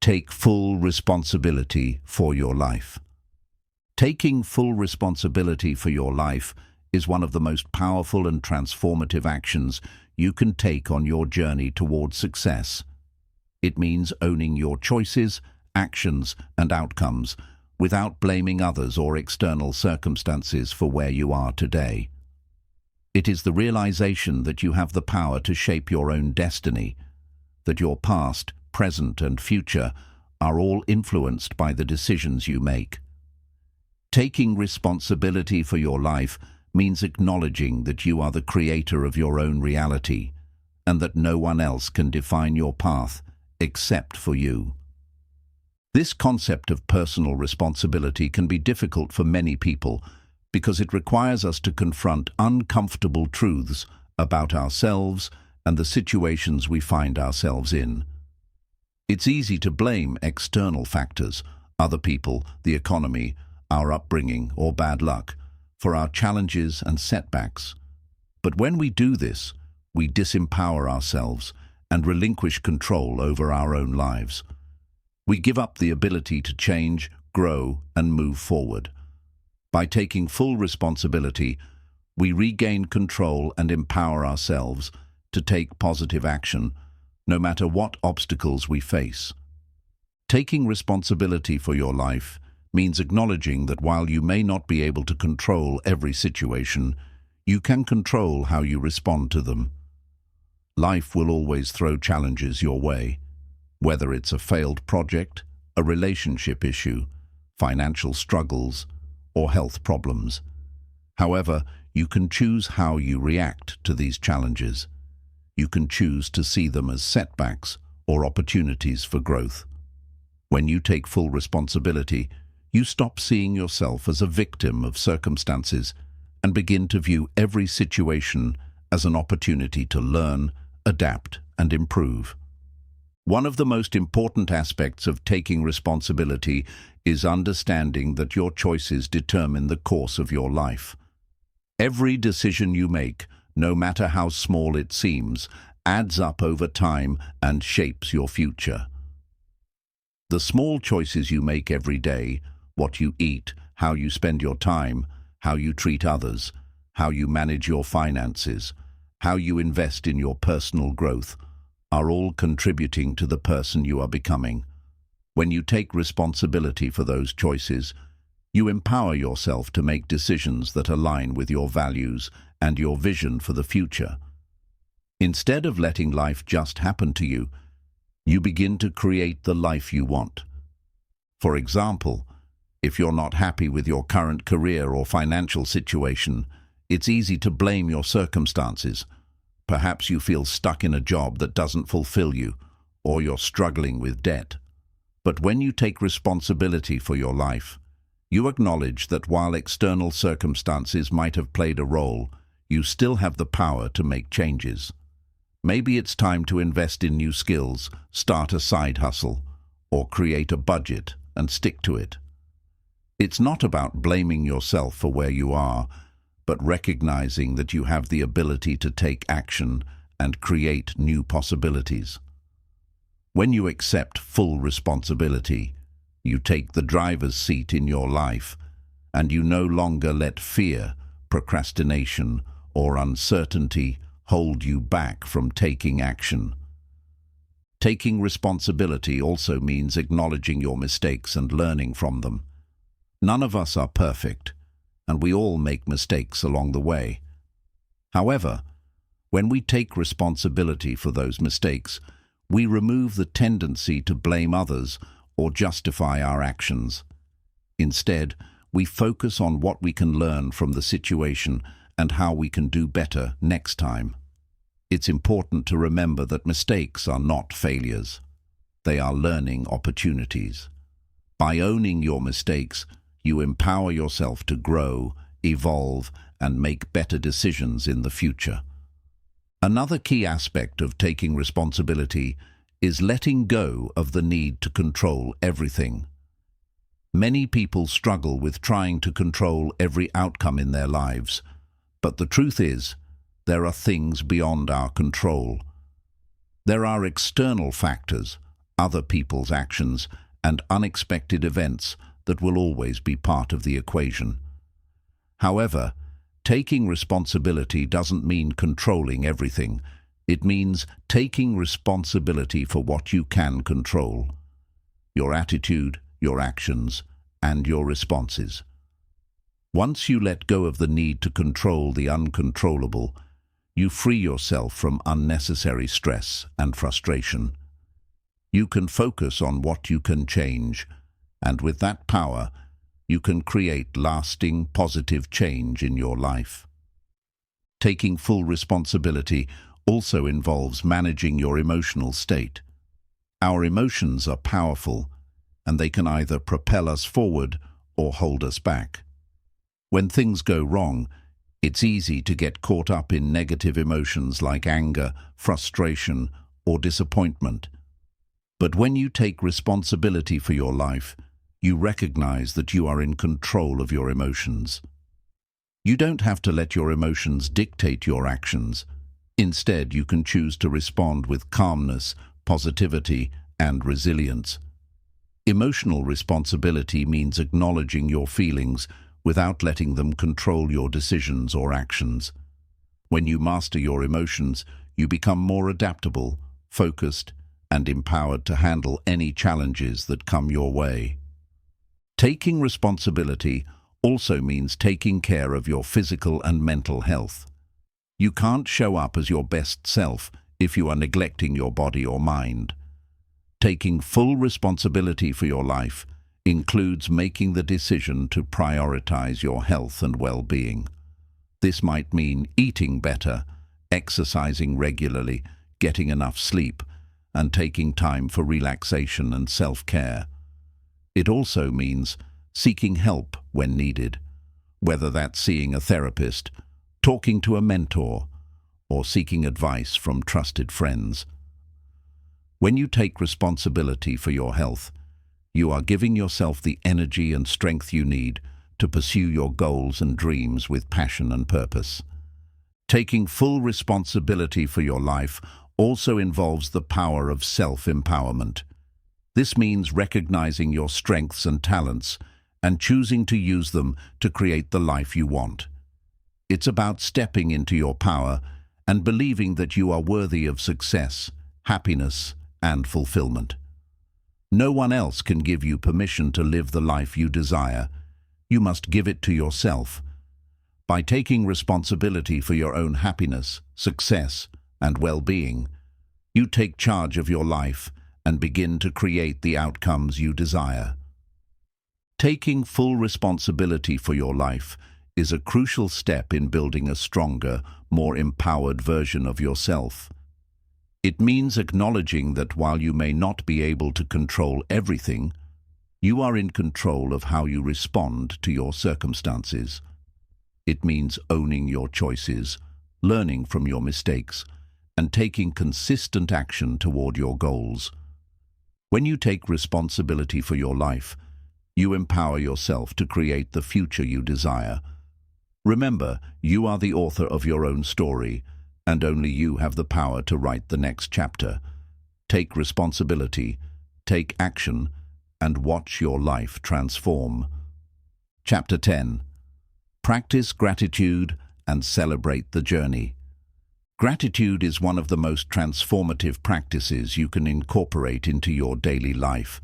Take full responsibility for your life. Taking full responsibility for your life is one of the most powerful and transformative actions you can take on your journey towards success. It means owning your choices, actions, and outcomes without blaming others or external circumstances for where you are today. It is the realization that you have the power to shape your own destiny, that your past, present, and future are all influenced by the decisions you make. Taking responsibility for your life means acknowledging that you are the creator of your own reality and that no one else can define your path except for you. This concept of personal responsibility can be difficult for many people because it requires us to confront uncomfortable truths about ourselves and the situations we find ourselves in. It's easy to blame external factors, other people, the economy, our upbringing, or bad luck, for our challenges and setbacks. But when we do this, we disempower ourselves and relinquish control over our own lives. We give up the ability to change, grow, and move forward. By taking full responsibility, we regain control and empower ourselves to take positive action, no matter what obstacles we face. Taking responsibility for your life means acknowledging that while you may not be able to control every situation, you can control how you respond to them. Life will always throw challenges your way, whether it's a failed project, a relationship issue, financial struggles, or health problems. However, you can choose how you react to these challenges. You can choose to see them as setbacks or opportunities for growth. When you take full responsibility, you stop seeing yourself as a victim of circumstances and begin to view every situation as an opportunity to learn, adapt, and improve. One of the most important aspects of taking responsibility is understanding that your choices determine the course of your life. Every decision you make, no matter how small it seems, adds up over time and shapes your future. The small choices you make every day, what you eat, how you spend your time, how you treat others, how you manage your finances, how you invest in your personal growth, are all contributing to the person you are becoming. When you take responsibility for those choices, you empower yourself to make decisions that align with your values and your vision for the future. Instead of letting life just happen to you, you begin to create the life you want. For example, if you're not happy with your current career or financial situation, it's easy to blame your circumstances. Perhaps you feel stuck in a job that doesn't fulfill you, or you're struggling with debt. But when you take responsibility for your life, you acknowledge that while external circumstances might have played a role, you still have the power to make changes. Maybe it's time to invest in new skills, start a side hustle, or create a budget and stick to it. It's not about blaming yourself for where you are, but recognizing that you have the ability to take action and create new possibilities. When you accept full responsibility, you take the driver's seat in your life, and you no longer let fear, procrastination, or uncertainty hold you back from taking action. Taking responsibility also means acknowledging your mistakes and learning from them. None of us are perfect, and we all make mistakes along the way. However, when we take responsibility for those mistakes, we remove the tendency to blame others or justify our actions. Instead, we focus on what we can learn from the situation and how we can do better next time. It's important to remember that mistakes are not failures. They are learning opportunities. By owning your mistakes, you empower yourself to grow, evolve, and make better decisions in the future. Another key aspect of taking responsibility is letting go of the need to control everything. Many people struggle with trying to control every outcome in their lives, but the truth is, there are things beyond our control. There are external factors, other people's actions, and unexpected events that will always be part of the equation. However, taking responsibility doesn't mean controlling everything. It means taking responsibility for what you can control: your attitude, your actions, and your responses. Once you let go of the need to control the uncontrollable, you free yourself from unnecessary stress and frustration. You can focus on what you can change, and with that power, you can create lasting, positive change in your life. Taking full responsibility also involves managing your emotional state. Our emotions are powerful, and they can either propel us forward or hold us back. When things go wrong, it's easy to get caught up in negative emotions like anger, frustration, or disappointment. But when you take responsibility for your life, you recognize that you are in control of your emotions. You don't have to let your emotions dictate your actions. Instead, you can choose to respond with calmness, positivity, and resilience. Emotional responsibility means acknowledging your feelings without letting them control your decisions or actions. When you master your emotions, you become more adaptable, focused, and empowered to handle any challenges that come your way. Taking responsibility also means taking care of your physical and mental health. You can't show up as your best self if you are neglecting your body or mind. Taking full responsibility for your life includes making the decision to prioritize your health and well-being. This might mean eating better, exercising regularly, getting enough sleep, and taking time for relaxation and self-care. It also means seeking help when needed, whether that's seeing a therapist, talking to a mentor, or seeking advice from trusted friends. When you take responsibility for your health, you are giving yourself the energy and strength you need to pursue your goals and dreams with passion and purpose. Taking full responsibility for your life also involves the power of self-empowerment. This means recognizing your strengths and talents and choosing to use them to create the life you want. It's about stepping into your power and believing that you are worthy of success, happiness, and fulfillment. No one else can give you permission to live the life you desire. You must give it to yourself. By taking responsibility for your own happiness, success, and well-being, you take charge of your life and begin to create the outcomes you desire. Taking full responsibility for your life is a crucial step in building a stronger, more empowered version of yourself. It means acknowledging that while you may not be able to control everything, you are in control of how you respond to your circumstances. It means owning your choices, learning from your mistakes, and taking consistent action toward your goals. When you take responsibility for your life, you empower yourself to create the future you desire. Remember, you are the author of your own story, and only you have the power to write the next chapter. Take responsibility, take action, and watch your life transform. Chapter 10. Practice gratitude and celebrate the journey. Gratitude is one of the most transformative practices you can incorporate into your daily life.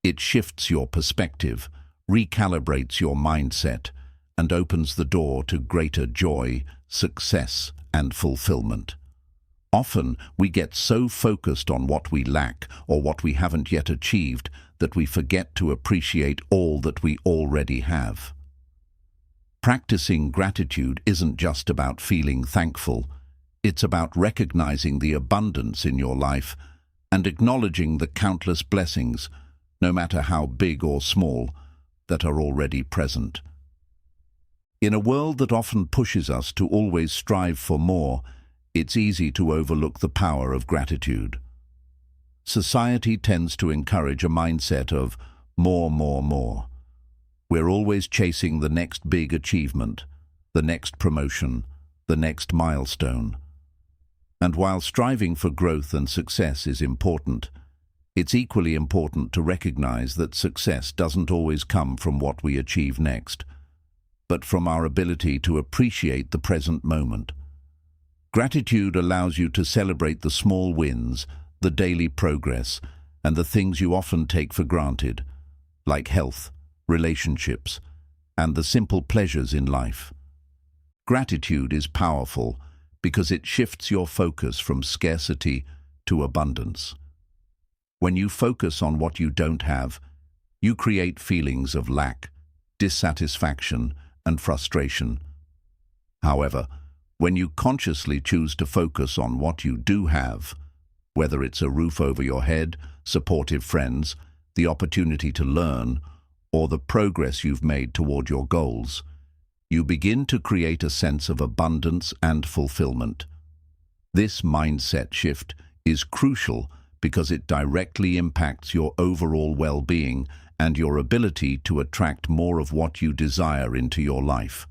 It shifts your perspective, recalibrates your mindset, and opens the door to greater joy, success, and fulfillment. Often, we get so focused on what we lack or what we haven't yet achieved that we forget to appreciate all that we already have. Practicing gratitude isn't just about feeling thankful. It's about recognizing the abundance in your life and acknowledging the countless blessings, no matter how big or small, that are already present. In a world that often pushes us to always strive for more, it's easy to overlook the power of gratitude. Society tends to encourage a mindset of more, more, more. We're always chasing the next big achievement, the next promotion, the next milestone. And while striving for growth and success is important, it's equally important to recognize that success doesn't always come from what we achieve next, but from our ability to appreciate the present moment. Gratitude allows you to celebrate the small wins, the daily progress, and the things you often take for granted, like health, relationships, and the simple pleasures in life. Gratitude is powerful because it shifts your focus from scarcity to abundance. When you focus on what you don't have, you create feelings of lack, dissatisfaction, and frustration. However, when you consciously choose to focus on what you do have, whether it's a roof over your head, supportive friends, the opportunity to learn, or the progress you've made toward your goals, you begin to create a sense of abundance and fulfillment. This mindset shift is crucial because it directly impacts your overall well-being and your ability to attract more of what you desire into your life.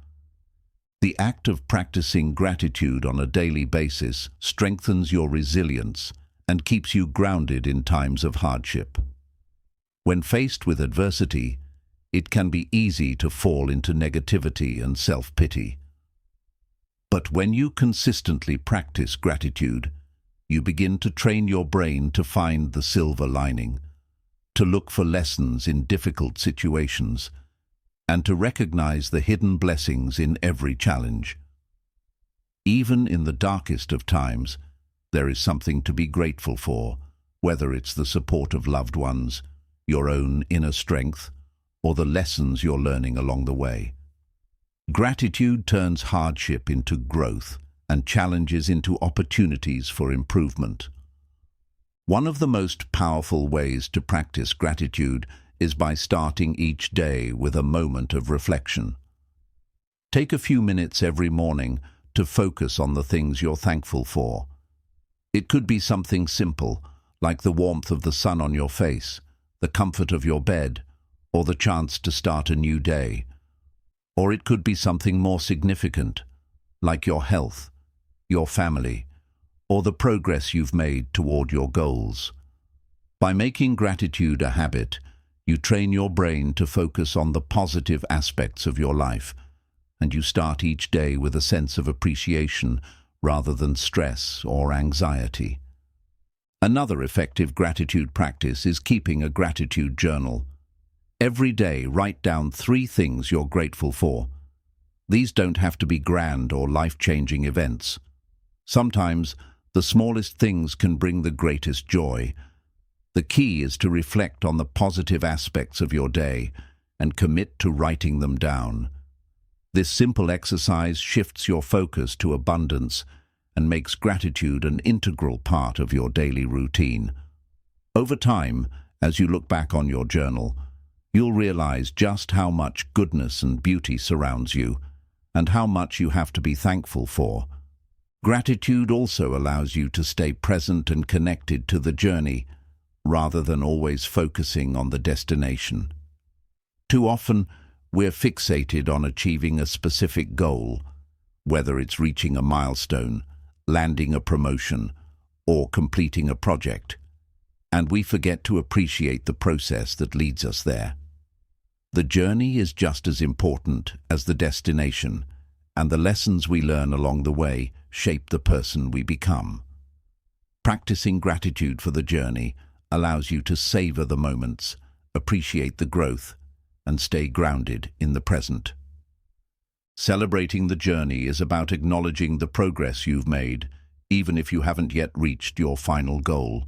The act of practicing gratitude on a daily basis strengthens your resilience and keeps you grounded in times of hardship. When faced with adversity, it can be easy to fall into negativity and self-pity. But when you consistently practice gratitude, you begin to train your brain to find the silver lining, to look for lessons in difficult situations, and to recognize the hidden blessings in every challenge. Even in the darkest of times, there is something to be grateful for, whether it's the support of loved ones, your own inner strength, or the lessons you're learning along the way. Gratitude turns hardship into growth and challenges into opportunities for improvement. One of the most powerful ways to practice gratitude is by starting each day with a moment of reflection. Take a few minutes every morning to focus on the things you're thankful for. It could be something simple, like the warmth of the sun on your face, the comfort of your bed, or the chance to start a new day. Or it could be something more significant, like your health, your family, or the progress you've made toward your goals. By making gratitude a habit, you train your brain to focus on the positive aspects of your life, and you start each day with a sense of appreciation rather than stress or anxiety. Another effective gratitude practice is keeping a gratitude journal. Every day, write down 3 things you're grateful for. These don't have to be grand or life-changing events. Sometimes, the smallest things can bring the greatest joy. The key is to reflect on the positive aspects of your day and commit to writing them down. This simple exercise shifts your focus to abundance and makes gratitude an integral part of your daily routine. Over time, as you look back on your journal, you'll realize just how much goodness and beauty surrounds you, and how much you have to be thankful for. Gratitude also allows you to stay present and connected to the journey, rather than always focusing on the destination. Too often, we're fixated on achieving a specific goal, whether it's reaching a milestone, landing a promotion, or completing a project, and we forget to appreciate the process that leads us there. The journey is just as important as the destination, and the lessons we learn along the way shape the person we become. Practicing gratitude for the journey allows you to savor the moments, appreciate the growth, and stay grounded in the present. Celebrating the journey is about acknowledging the progress you've made, even if you haven't yet reached your final goal.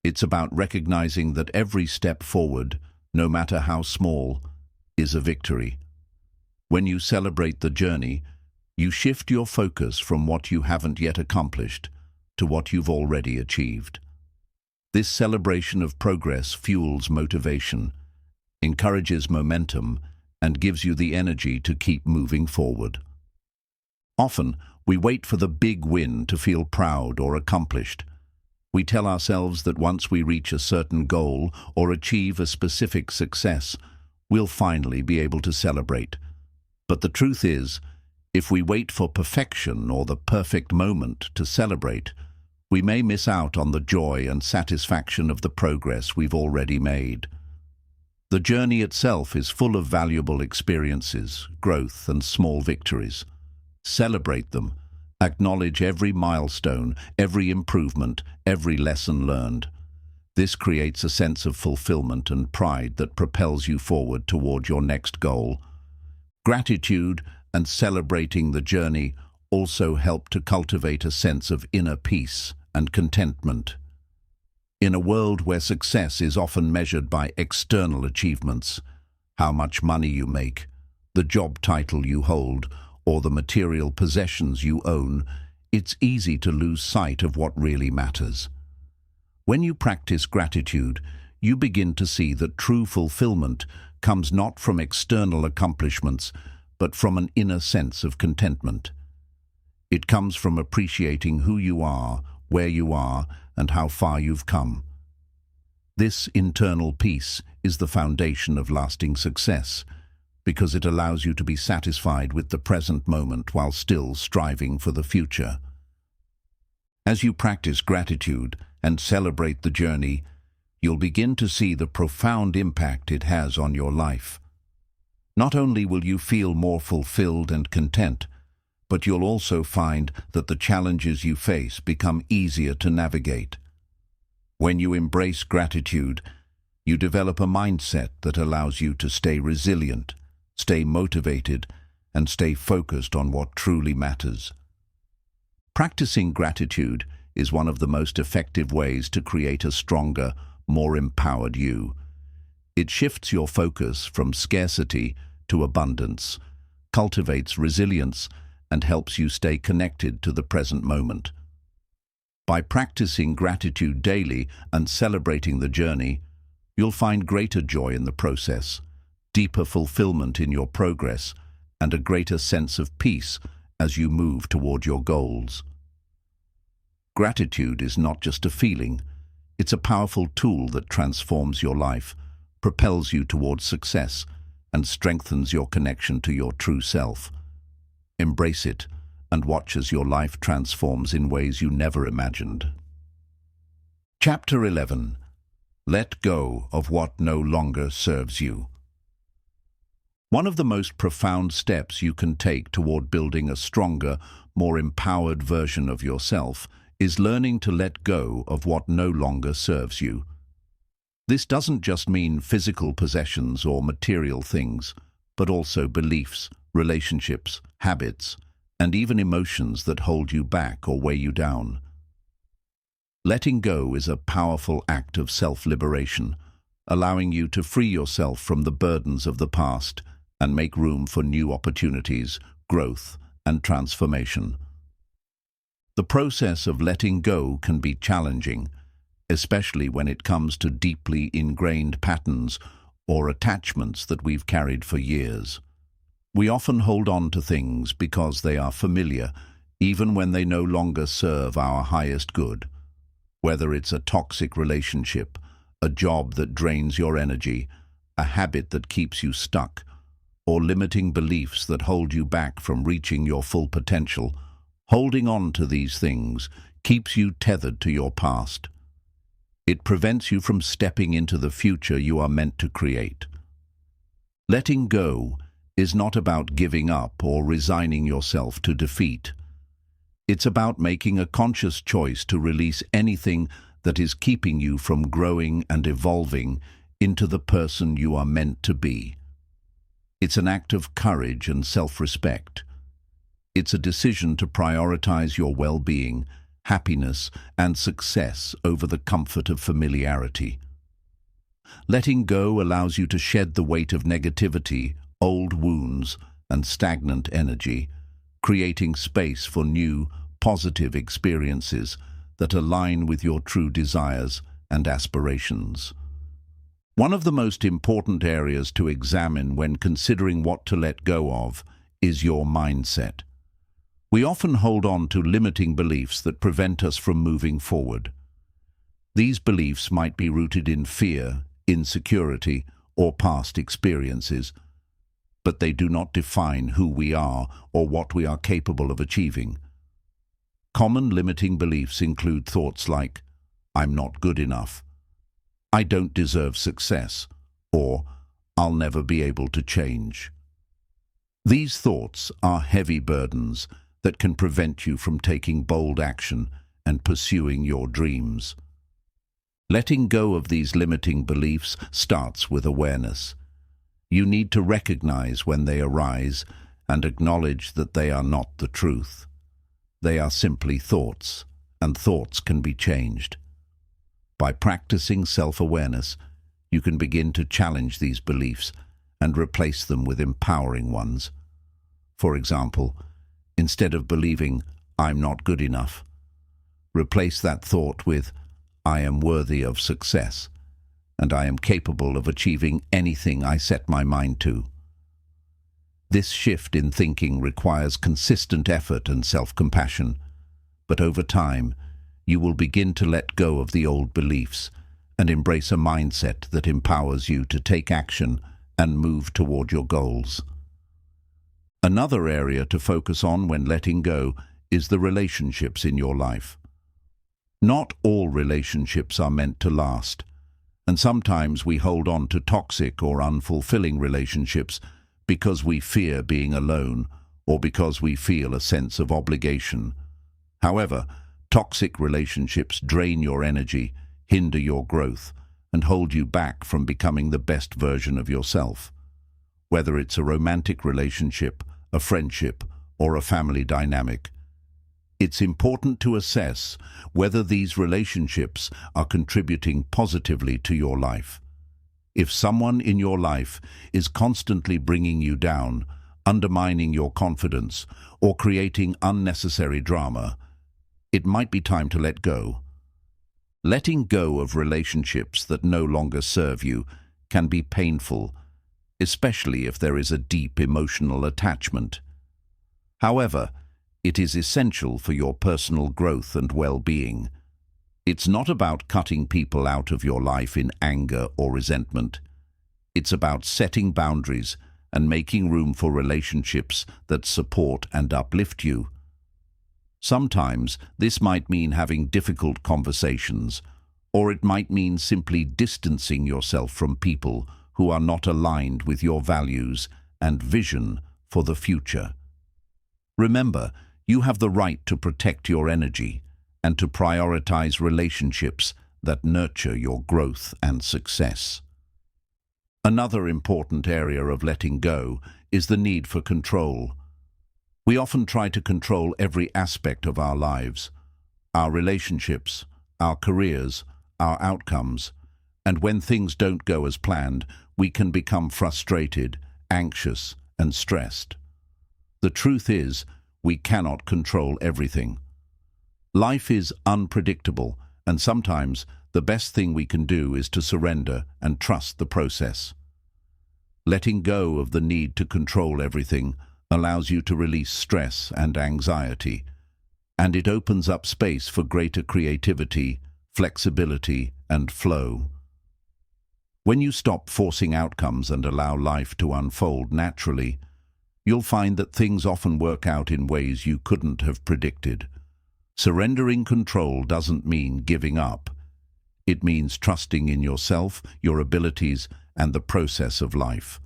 It's about recognizing that every step forward, no matter how small, is a victory. When you celebrate the journey, you shift your focus from what you haven't yet accomplished to what you've already achieved. This celebration of progress fuels motivation, encourages momentum, and gives you the energy to keep moving forward. Often, we wait for the big win to feel proud or accomplished. We tell ourselves that once we reach a certain goal or achieve a specific success, we'll finally be able to celebrate. But the truth is, if we wait for perfection or the perfect moment to celebrate, we may miss out on the joy and satisfaction of the progress we've already made. The journey itself is full of valuable experiences, growth, and small victories. Celebrate them. Acknowledge every milestone, every improvement, every lesson learned. This creates a sense of fulfillment and pride that propels you forward toward your next goal. Gratitude and celebrating the journey also help to cultivate a sense of inner peace and contentment. In a world where success is often measured by external achievements, how much money you make, the job title you hold, or the material possessions you own, it's easy to lose sight of what really matters. When you practice gratitude, you begin to see that true fulfillment comes not from external accomplishments, but from an inner sense of contentment. It comes from appreciating who you are, where you are, and how far you've come. This internal peace is the foundation of lasting success, because it allows you to be satisfied with the present moment while still striving for the future. As you practice gratitude and celebrate the journey, you'll begin to see the profound impact it has on your life. Not only will you feel more fulfilled and content, but you'll also find that the challenges you face become easier to navigate. When you embrace gratitude, you develop a mindset that allows you to stay resilient, stay motivated, and stay focused on what truly matters. Practicing gratitude is one of the most effective ways to create a stronger, more empowered you. It shifts your focus from scarcity to abundance, cultivates resilience, and helps you stay connected to the present moment. By practicing gratitude daily and celebrating the journey, you'll find greater joy in the process, deeper fulfillment in your progress, and a greater sense of peace as you move toward your goals. Gratitude is not just a feeling, it's a powerful tool that transforms your life, propels you towards success, and strengthens your connection to your true self. Embrace it and watch as your life transforms in ways you never imagined. Chapter 11. Let go of what no longer serves you. One of the most profound steps you can take toward building a stronger, more empowered version of yourself is learning to let go of what no longer serves you. This doesn't just mean physical possessions or material things, but also beliefs, relationships, habits, and even emotions that hold you back or weigh you down. Letting go is a powerful act of self-liberation, allowing you to free yourself from the burdens of the past and make room for new opportunities, growth, and transformation. The process of letting go can be challenging, especially when it comes to deeply ingrained patterns or attachments that we've carried for years. We often hold on to things because they are familiar, even when they no longer serve our highest good. Whether it's a toxic relationship, a job that drains your energy, a habit that keeps you stuck, or limiting beliefs that hold you back from reaching your full potential, holding on to these things keeps you tethered to your past. It prevents you from stepping into the future you are meant to create. Letting go is not about giving up or resigning yourself to defeat. It's about making a conscious choice to release anything that is keeping you from growing and evolving into the person you are meant to be. It's an act of courage and self-respect. It's a decision to prioritize your well-being, happiness, and success over the comfort of familiarity. Letting go allows you to shed the weight of negativity, old wounds, and stagnant energy, creating space for new, positive experiences that align with your true desires and aspirations. One of the most important areas to examine when considering what to let go of is your mindset. We often hold on to limiting beliefs that prevent us from moving forward. These beliefs might be rooted in fear, insecurity, or past experiences, but they do not define who we are or what we are capable of achieving. Common limiting beliefs include thoughts like, "I'm not good enough," "I don't deserve success," or "I'll never be able to change." These thoughts are heavy burdens that can prevent you from taking bold action and pursuing your dreams. Letting go of these limiting beliefs starts with awareness. You need to recognize when they arise and acknowledge that they are not the truth. They are simply thoughts, and thoughts can be changed. By practicing self-awareness, you can begin to challenge these beliefs and replace them with empowering ones. For example, instead of believing, "I'm not good enough," replace that thought with, "I am worthy of success, and I am capable of achieving anything I set my mind to." This shift in thinking requires consistent effort and self-compassion, but over time, you will begin to let go of the old beliefs and embrace a mindset that empowers you to take action and move toward your goals. Another area to focus on when letting go is the relationships in your life. Not all relationships are meant to last, and sometimes we hold on to toxic or unfulfilling relationships because we fear being alone or because we feel a sense of obligation. However, toxic relationships drain your energy, hinder your growth, and hold you back from becoming the best version of yourself. Whether it's a romantic relationship, a friendship, or a family dynamic, it's important to assess whether these relationships are contributing positively to your life. If someone in your life is constantly bringing you down, undermining your confidence, or creating unnecessary drama, it might be time to let go. Letting go of relationships that no longer serve you can be painful, especially if there is a deep emotional attachment. However, it is essential for your personal growth and well-being. It's not about cutting people out of your life in anger or resentment. It's about setting boundaries and making room for relationships that support and uplift you. Sometimes this might mean having difficult conversations, or it might mean simply distancing yourself from people who are not aligned with your values and vision for the future. Remember, you have the right to protect your energy and to prioritize relationships that nurture your growth and success. Another important area of letting go is the need for control. We often try to control every aspect of our lives, our relationships, our careers, our outcomes, and when things don't go as planned, we can become frustrated, anxious, and stressed. The truth is, we cannot control everything. Life is unpredictable, and sometimes the best thing we can do is to surrender and trust the process. Letting go of the need to control everything allows you to release stress and anxiety, and it opens up space for greater creativity, flexibility, and flow. When you stop forcing outcomes and allow life to unfold naturally, you'll find that things often work out in ways you couldn't have predicted. Surrendering control doesn't mean giving up. It means trusting in yourself, your abilities, and the process of life.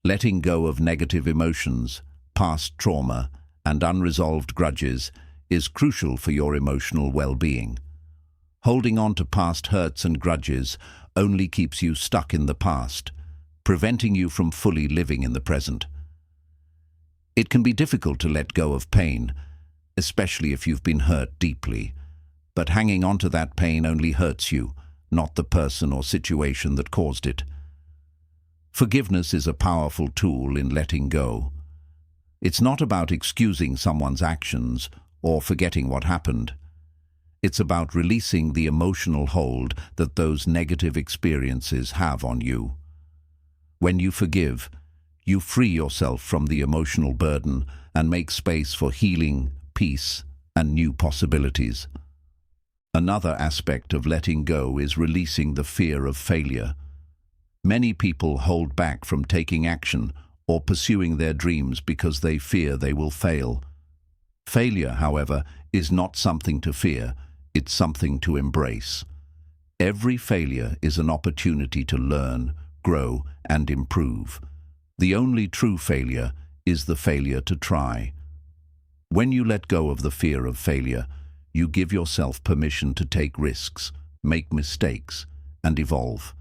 Letting go of negative emotions, past trauma, and unresolved grudges is crucial for your emotional well-being. Holding on to past hurts and grudges only keeps you stuck in the past, preventing you from fully living in the present. It can be difficult to let go of pain, especially if you've been hurt deeply, but hanging on to that pain only hurts you, not the person or situation that caused it. Forgiveness is a powerful tool in letting go. It's not about excusing someone's actions or forgetting what happened. It's about releasing the emotional hold that those negative experiences have on you. When you forgive, you free yourself from the emotional burden and make space for healing, peace, and new possibilities. Another aspect of letting go is releasing the fear of failure. Many people hold back from taking action or pursuing their dreams because they fear they will fail. Failure, however, is not something to fear, it's something to embrace. Every failure is an opportunity to learn, grow, and improve. The only true failure is the failure to try. When you let go of the fear of failure, you give yourself permission to take risks, make mistakes, and evolve.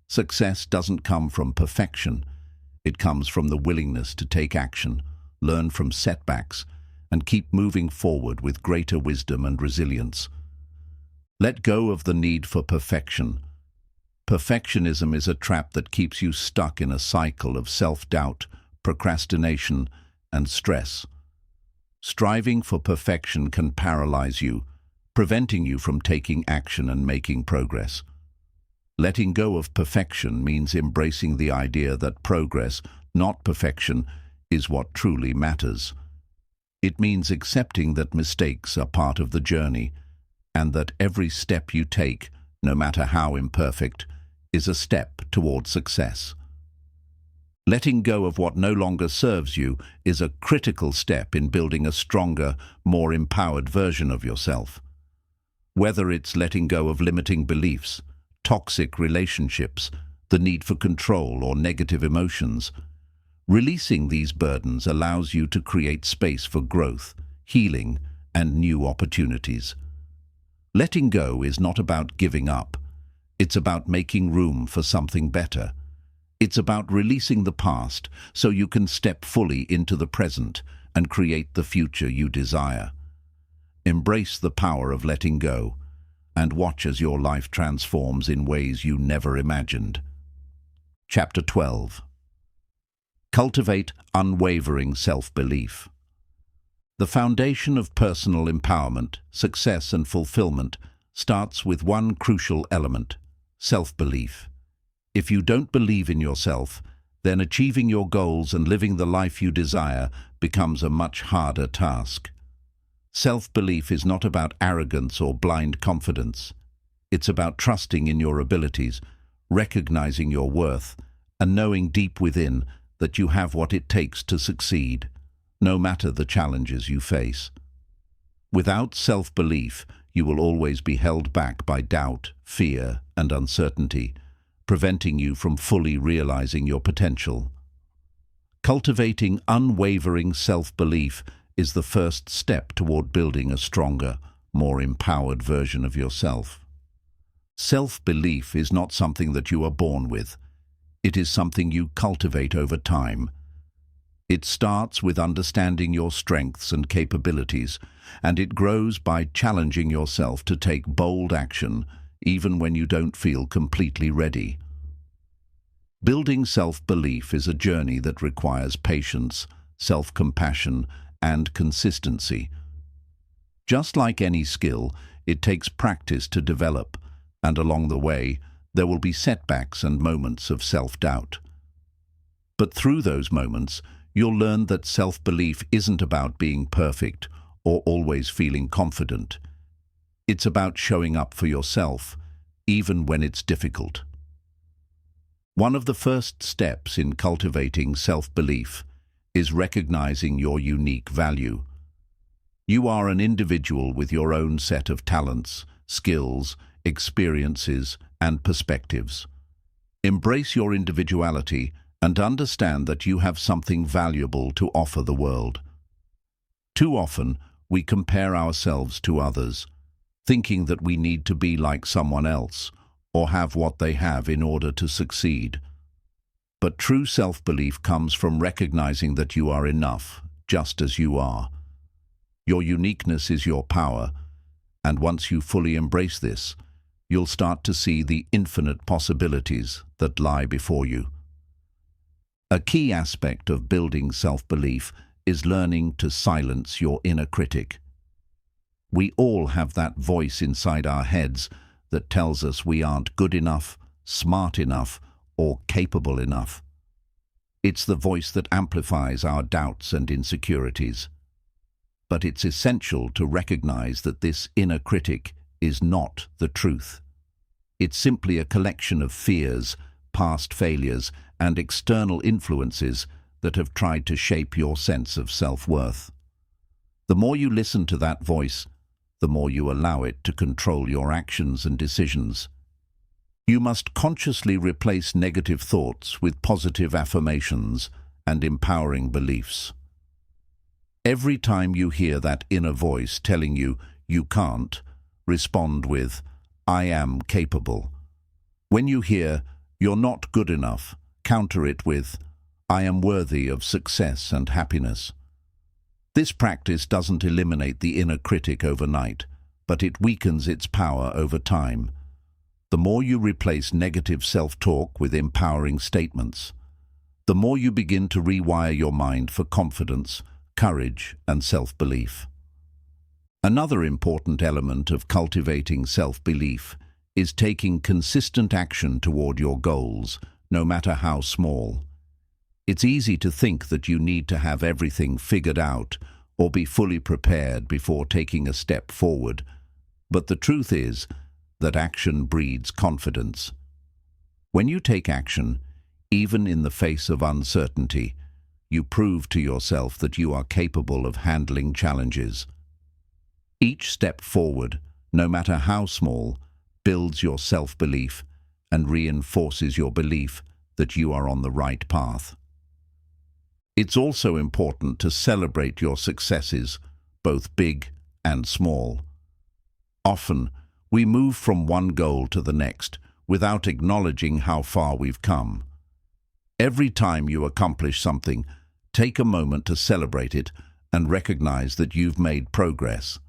Success doesn't come from perfection. It comes from the willingness to take action, learn from setbacks, and keep moving forward with greater wisdom and resilience. Let go of the need for perfection. Perfectionism is a trap that keeps you stuck in a cycle of self-doubt, procrastination, and stress. Striving for perfection can paralyze you, preventing you from taking action and making progress. Letting go of perfection means embracing the idea that progress, not perfection, is what truly matters. It means accepting that mistakes are part of the journey, and that every step you take, no matter how imperfect, is a step toward success. Letting go of what no longer serves you is a critical step in building a stronger, more empowered version of yourself. Whether it's letting go of limiting beliefs, toxic relationships, the need for control, or negative emotions, Releasing these burdens allows you to create space for growth, healing, and new opportunities. Letting go is not about giving up. It's about making room for something better. It's about releasing the past so you can step fully into the present and create the future you desire. Embrace the power of letting go and watch as your life transforms in ways you never imagined. Chapter 12. Cultivate unwavering self-belief. The foundation of personal empowerment, success, and fulfillment starts with one crucial element: self-belief. If you don't believe in yourself, then achieving your goals and living the life you desire becomes a much harder task. Self-belief is not about arrogance or blind confidence. It's about trusting in your abilities, recognizing your worth, and knowing deep within that you have what it takes to succeed, no matter the challenges you face. Without self-belief, you will always be held back by doubt, fear, and uncertainty, preventing you from fully realizing your potential. Cultivating unwavering self-belief is the first step toward building a stronger, more empowered version of yourself. Self-belief is not something that you are born with. It is something you cultivate over time. It starts with understanding your strengths and capabilities, and it grows by challenging yourself to take bold action, even when you don't feel completely ready. Building self-belief is a journey that requires patience, self-compassion, and consistency. Just like any skill, it takes practice to develop, and along the way, there will be setbacks and moments of self-doubt. But through those moments, you'll learn that self-belief isn't about being perfect or always feeling confident. It's about showing up for yourself, even when it's difficult. One of the first steps in cultivating self-belief is recognizing your unique value. You are an individual with your own set of talents, skills, experiences, and perspectives. Embrace your individuality and understand that you have something valuable to offer the world. Too often, we compare ourselves to others, thinking that we need to be like someone else or have what they have in order to succeed. But true self-belief comes from recognizing that you are enough, just as you are. Your uniqueness is your power, and once you fully embrace this, you'll start to see the infinite possibilities that lie before you. A key aspect of building self-belief is learning to silence your inner critic. We all have that voice inside our heads that tells us we aren't good enough, smart enough, or capable enough. It's the voice that amplifies our doubts and insecurities. But it's essential to recognize that this inner critic is not the truth. It's simply a collection of fears, past failures, and external influences that have tried to shape your sense of self-worth. The more you listen to that voice, the more you allow it to control your actions and decisions. You must consciously replace negative thoughts with positive affirmations and empowering beliefs. Every time you hear that inner voice telling you you can't, respond with, "I am capable." When you hear, "You're not good enough," counter it with, "I am worthy of success and happiness." This practice doesn't eliminate the inner critic overnight, but it weakens its power over time. The more you replace negative self-talk with empowering statements, the more you begin to rewire your mind for confidence, courage, and self-belief. Another important element of cultivating self-belief is taking consistent action toward your goals, no matter how small. It's easy to think that you need to have everything figured out or be fully prepared before taking a step forward, but the truth is that action breeds confidence. When you take action, even in the face of uncertainty, you prove to yourself that you are capable of handling challenges. Each step forward, no matter how small, builds your self-belief and reinforces your belief that you are on the right path. It's also important to celebrate your successes, both big and small. Often, we move from one goal to the next without acknowledging how far we've come. Every time you accomplish something, take a moment to celebrate it and recognize that you've made progress.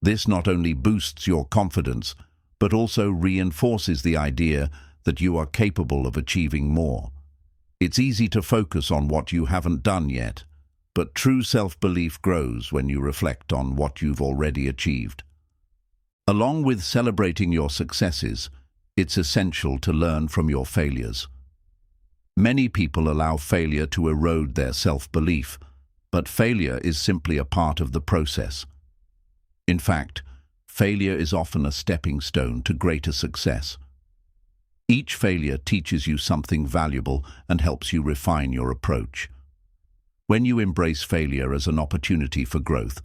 This not only boosts your confidence, but also reinforces the idea that you are capable of achieving more. It's easy to focus on what you haven't done yet, but true self-belief grows when you reflect on what you've already achieved. Along with celebrating your successes, it's essential to learn from your failures. Many people allow failure to erode their self-belief, but failure is simply a part of the process. In fact, failure is often a stepping stone to greater success. Each failure teaches you something valuable and helps you refine your approach. When you embrace failure as an opportunity for growth,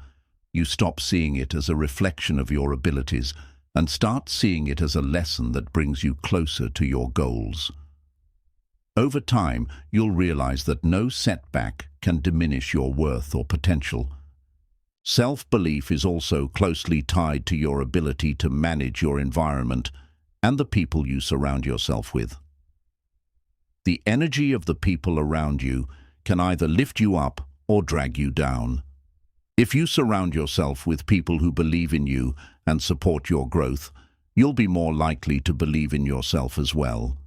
you stop seeing it as a reflection of your abilities and start seeing it as a lesson that brings you closer to your goals. Over time, you'll realize that no setback can diminish your worth or potential. Self-belief is also closely tied to your ability to manage your environment and the people you surround yourself with. The energy of the people around you can either lift you up or drag you down. If you surround yourself with people who believe in you and support your growth, you'll be more likely to believe in yourself as well.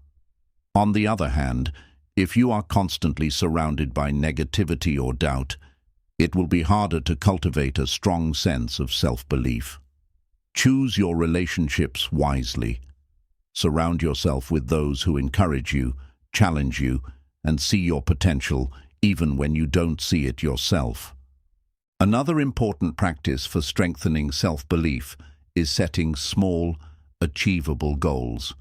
On the other hand, if you are constantly surrounded by negativity or doubt, it will be harder to cultivate a strong sense of self-belief. Choose your relationships wisely. Surround yourself with those who encourage you, challenge you, and see your potential even when you don't see it yourself. Another important practice for strengthening self-belief is setting small, achievable goals.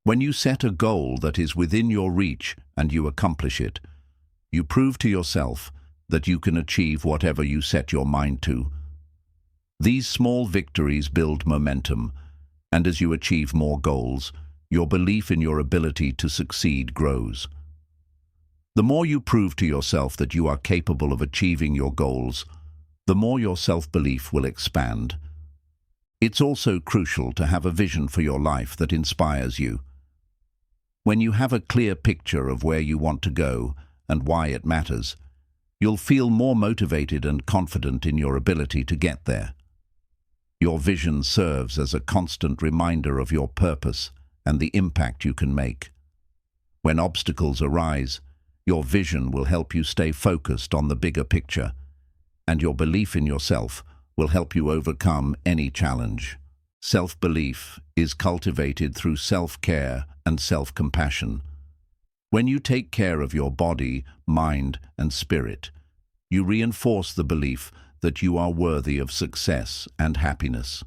When you set a goal that is within your reach and you accomplish it, you prove to yourself that you can achieve whatever you set your mind to. These small victories build momentum, and as you achieve more goals, your belief in your ability to succeed grows. The more you prove to yourself that you are capable of achieving your goals, the more your self-belief will expand. It's also crucial to have a vision for your life that inspires you. When you have a clear picture of where you want to go and why it matters, you'll feel more motivated and confident in your ability to get there. Your vision serves as a constant reminder of your purpose and the impact you can make. When obstacles arise, your vision will help you stay focused on the bigger picture, and your belief in yourself will help you overcome any challenge. Self-belief is cultivated through self-care and self-compassion. When you take care of your body, mind, and spirit, you reinforce the belief that you are worthy of success and happiness.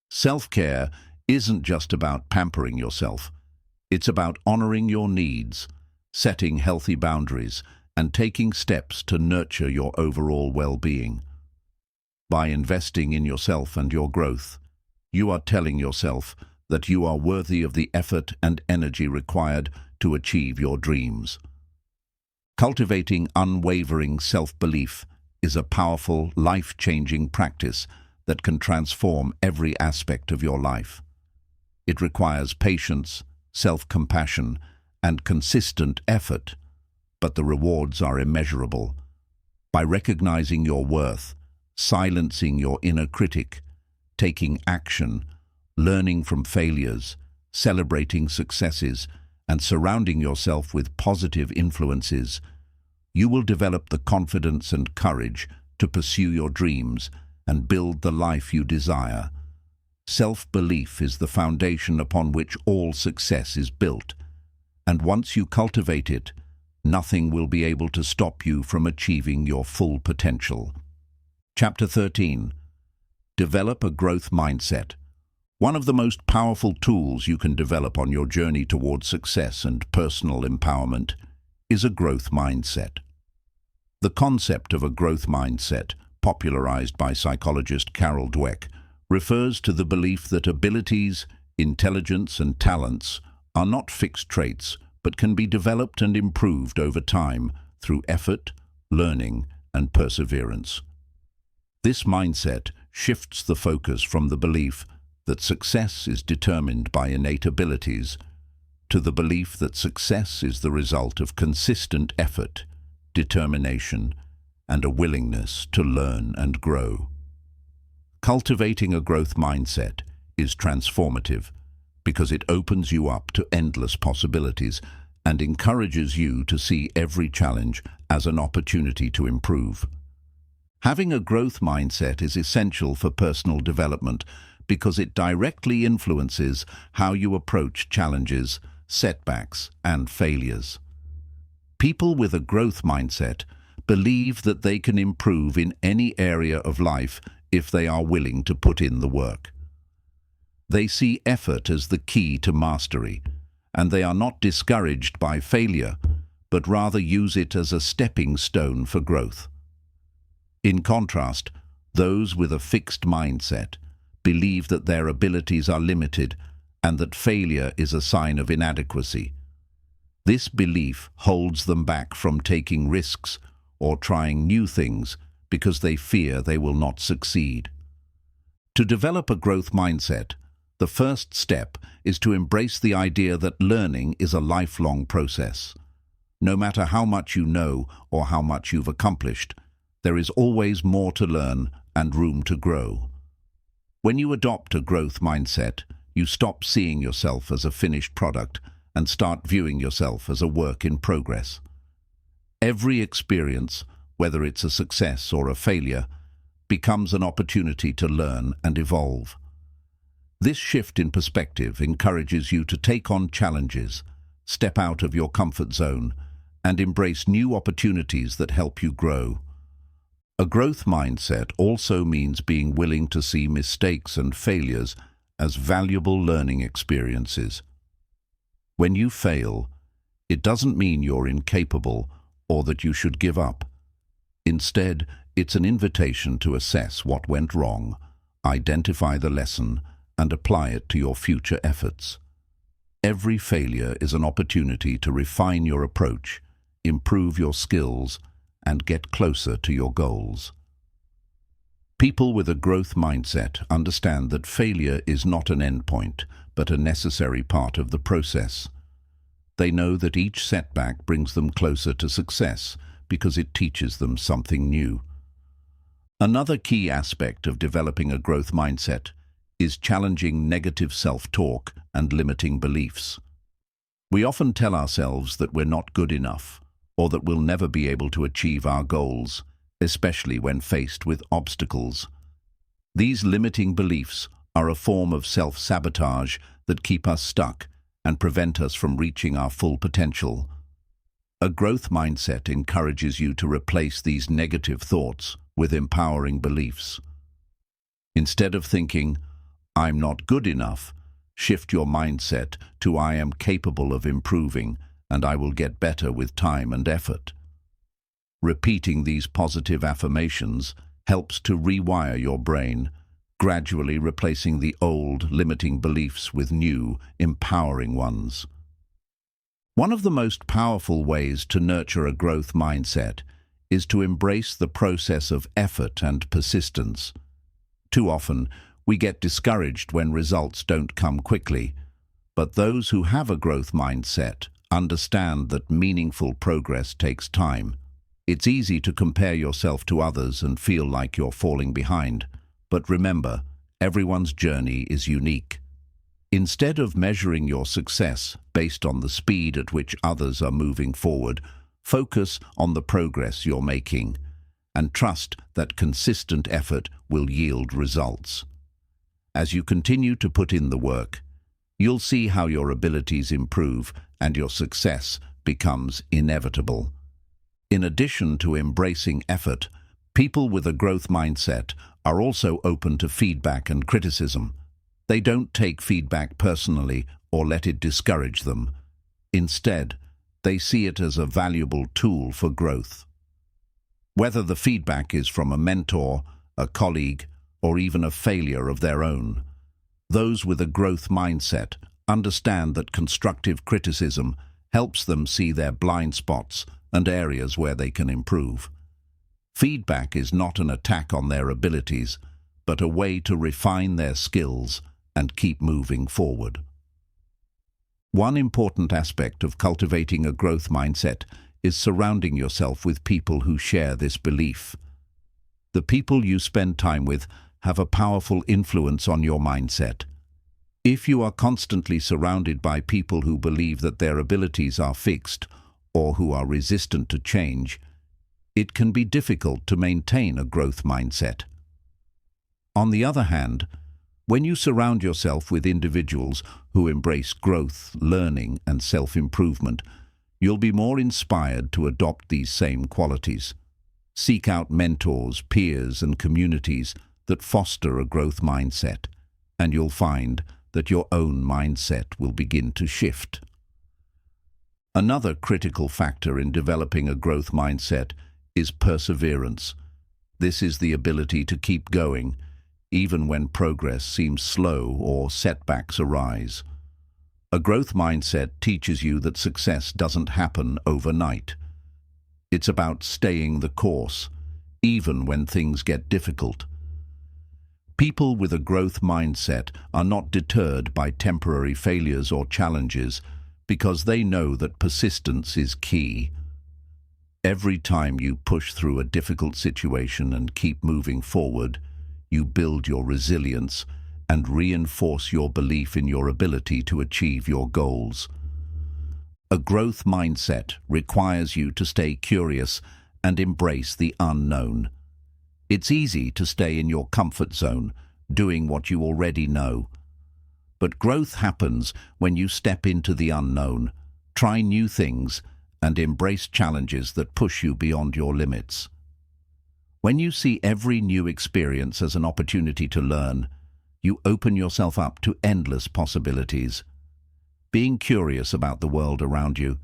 Self-care isn't just about pampering yourself. It's about honoring your needs, setting healthy boundaries, and taking steps to nurture your overall well-being. By investing in yourself and your growth, you are telling yourself that you are worthy of the effort and energy required to achieve your dreams. Cultivating unwavering self-belief is a powerful, life-changing practice that can transform every aspect of your life. It requires patience, self-compassion, and consistent effort, but the rewards are immeasurable. By recognizing your worth, silencing your inner critic, taking action, learning from failures, celebrating successes, and surrounding yourself with positive influences, you will develop the confidence and courage to pursue your dreams and build the life you desire. Self-belief is the foundation upon which all success is built, and once you cultivate it, nothing will be able to stop you from achieving your full potential. Chapter 13. Develop a growth mindset. One of the most powerful tools you can develop on your journey towards success and personal empowerment is a growth mindset. The concept of a growth mindset, popularized by psychologist Carol Dweck, refers to the belief that abilities, intelligence, and talents are not fixed traits, but can be developed and improved over time through effort, learning, and perseverance. This mindset shifts the focus from the belief that success is determined by innate abilities to the belief that success is the result of consistent effort, determination, and a willingness to learn and grow. Cultivating a growth mindset is transformative because it opens you up to endless possibilities and encourages you to see every challenge as an opportunity to improve. Having a growth mindset is essential for personal development because it directly influences how you approach challenges, setbacks, and failures. People with a growth mindset believe that they can improve in any area of life if they are willing to put in the work. They see effort as the key to mastery, and they are not discouraged by failure, but rather use it as a stepping stone for growth. In contrast, those with a fixed mindset believe that their abilities are limited and that failure is a sign of inadequacy. This belief holds them back from taking risks or trying new things because they fear they will not succeed. To develop a growth mindset, the first step is to embrace the idea that learning is a lifelong process. No matter how much you know or how much you've accomplished, there is always more to learn and room to grow. When you adopt a growth mindset, you stop seeing yourself as a finished product and start viewing yourself as a work in progress. Every experience, whether it's a success or a failure, becomes an opportunity to learn and evolve. This shift in perspective encourages you to take on challenges, step out of your comfort zone, and embrace new opportunities that help you grow. A growth mindset also means being willing to see mistakes and failures as valuable learning experiences. When you fail, it doesn't mean you're incapable or that you should give up. Instead, it's an invitation to assess what went wrong, identify the lesson, and apply it to your future efforts. Every failure is an opportunity to refine your approach, improve your skills, and get closer to your goals. People with a growth mindset understand that failure is not an endpoint, but a necessary part of the process. They know that each setback brings them closer to success because it teaches them something new. Another key aspect of developing a growth mindset is challenging negative self-talk and limiting beliefs. We often tell ourselves that we're not good enough, or that we'll never be able to achieve our goals, especially when faced with obstacles. These limiting beliefs are a form of self-sabotage that keep us stuck and prevent us from reaching our full potential. A growth mindset encourages you to replace these negative thoughts with empowering beliefs. Instead of thinking, "I'm not good enough," shift your mindset to "I am capable of improving and I will get better with time and effort." Repeating these positive affirmations helps to rewire your brain, gradually replacing the old, limiting beliefs with new, empowering ones. One of the most powerful ways to nurture a growth mindset is to embrace the process of effort and persistence. Too often, we get discouraged when results don't come quickly, but those who have a growth mindset understand that meaningful progress takes time. It's easy to compare yourself to others and feel like you're falling behind, but remember, everyone's journey is unique. Instead of measuring your success based on the speed at which others are moving forward, focus on the progress you're making and trust that consistent effort will yield results. As you continue to put in the work, you'll see how your abilities improve and your success becomes inevitable. In addition to embracing effort, people with a growth mindset are also open to feedback and criticism. They don't take feedback personally or let it discourage them. Instead, they see it as a valuable tool for growth. Whether the feedback is from a mentor, a colleague, or even a failure of their own, those with a growth mindset understand that constructive criticism helps them see their blind spots and areas where they can improve. Feedback is not an attack on their abilities, but a way to refine their skills and keep moving forward. One important aspect of cultivating a growth mindset is surrounding yourself with people who share this belief. The people you spend time with have a powerful influence on your mindset. If you are constantly surrounded by people who believe that their abilities are fixed or who are resistant to change, it can be difficult to maintain a growth mindset. On the other hand, when you surround yourself with individuals who embrace growth, learning, and self-improvement, you'll be more inspired to adopt these same qualities. Seek out mentors, peers, and communities that foster a growth mindset, and you'll find that your own mindset will begin to shift. Another critical factor in developing a growth mindset is perseverance. This is the ability to keep going, even when progress seems slow or setbacks arise. A growth mindset teaches you that success doesn't happen overnight. It's about staying the course, even when things get difficult. People with a growth mindset are not deterred by temporary failures or challenges because they know that persistence is key. Every time you push through a difficult situation and keep moving forward, you build your resilience and reinforce your belief in your ability to achieve your goals. A growth mindset requires you to stay curious and embrace the unknown. It's easy to stay in your comfort zone, doing what you already know. But growth happens when you step into the unknown, try new things, and embrace challenges that push you beyond your limits. When you see every new experience as an opportunity to learn, you open yourself up to endless possibilities. Being curious about the world around you,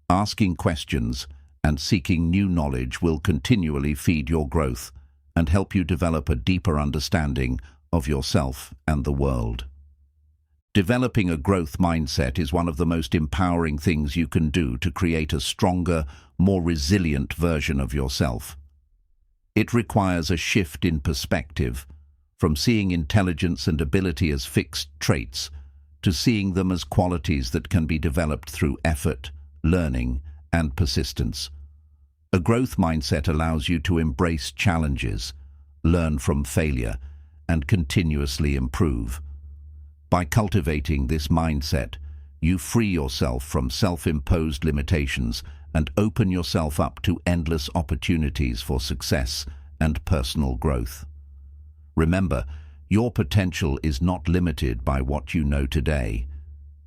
asking questions, and seeking new knowledge will continually feed your growth and help you develop a deeper understanding of yourself and the world. Developing a growth mindset is one of the most empowering things you can do to create a stronger, more resilient version of yourself. It requires a shift in perspective, from seeing intelligence and ability as fixed traits to seeing them as qualities that can be developed through effort, learning, and persistence. A growth mindset allows you to embrace challenges, learn from failure, and continuously improve. By cultivating this mindset, you free yourself from self-imposed limitations and open yourself up to endless opportunities for success and personal growth. Remember, your potential is not limited by what you know today.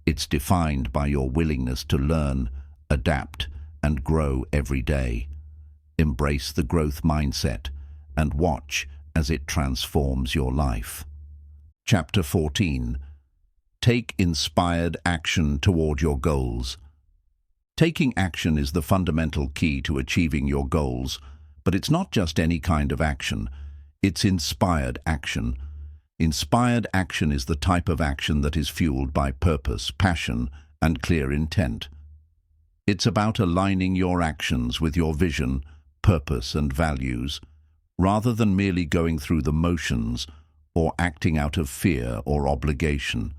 It's defined by your willingness to learn, adapt, and grow every day. Embrace the growth mindset and watch as it transforms your life. Chapter 14. Take inspired action toward your goals. Taking action is the fundamental key to achieving your goals, but it's not just any kind of action. It's inspired action. Inspired action is the type of action that is fueled by purpose, passion, and clear intent. It's about aligning your actions with your vision, purpose, and values, rather than merely going through the motions or acting out of fear or obligation.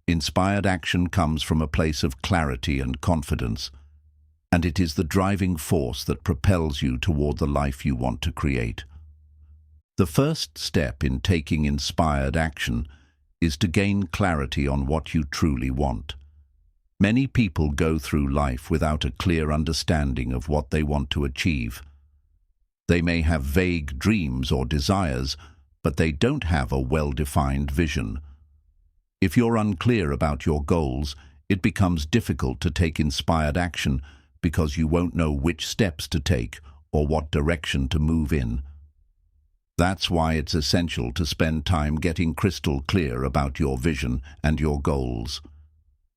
Inspired action comes from a place of clarity and confidence, and it is the driving force that propels you toward the life you want to create. The first step in taking inspired action is to gain clarity on what you truly want. Many people go through life without a clear understanding of what they want to achieve. They may have vague dreams or desires, but they don't have a well-defined vision. If you're unclear about your goals, it becomes difficult to take inspired action because you won't know which steps to take or what direction to move in. That's why it's essential to spend time getting crystal clear about your vision and your goals.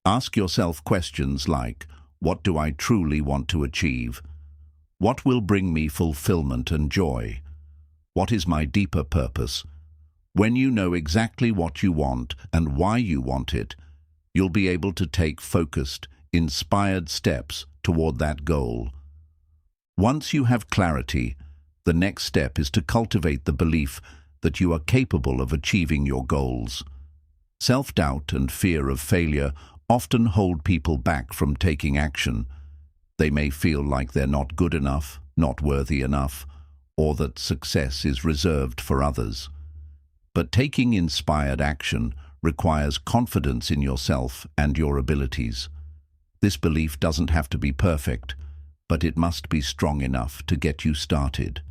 Ask yourself questions like, what do I truly want to achieve? What will bring me fulfillment and joy? What is my deeper purpose? When you know exactly what you want and why you want it, you'll be able to take focused, inspired steps toward that goal. Once you have clarity, the next step is to cultivate the belief that you are capable of achieving your goals. Self-doubt and fear of failure often hold people back from taking action. They may feel like they're not good enough, not worthy enough, or that success is reserved for others. But taking inspired action requires confidence in yourself and your abilities. This belief doesn't have to be perfect, but it must be strong enough to get you started.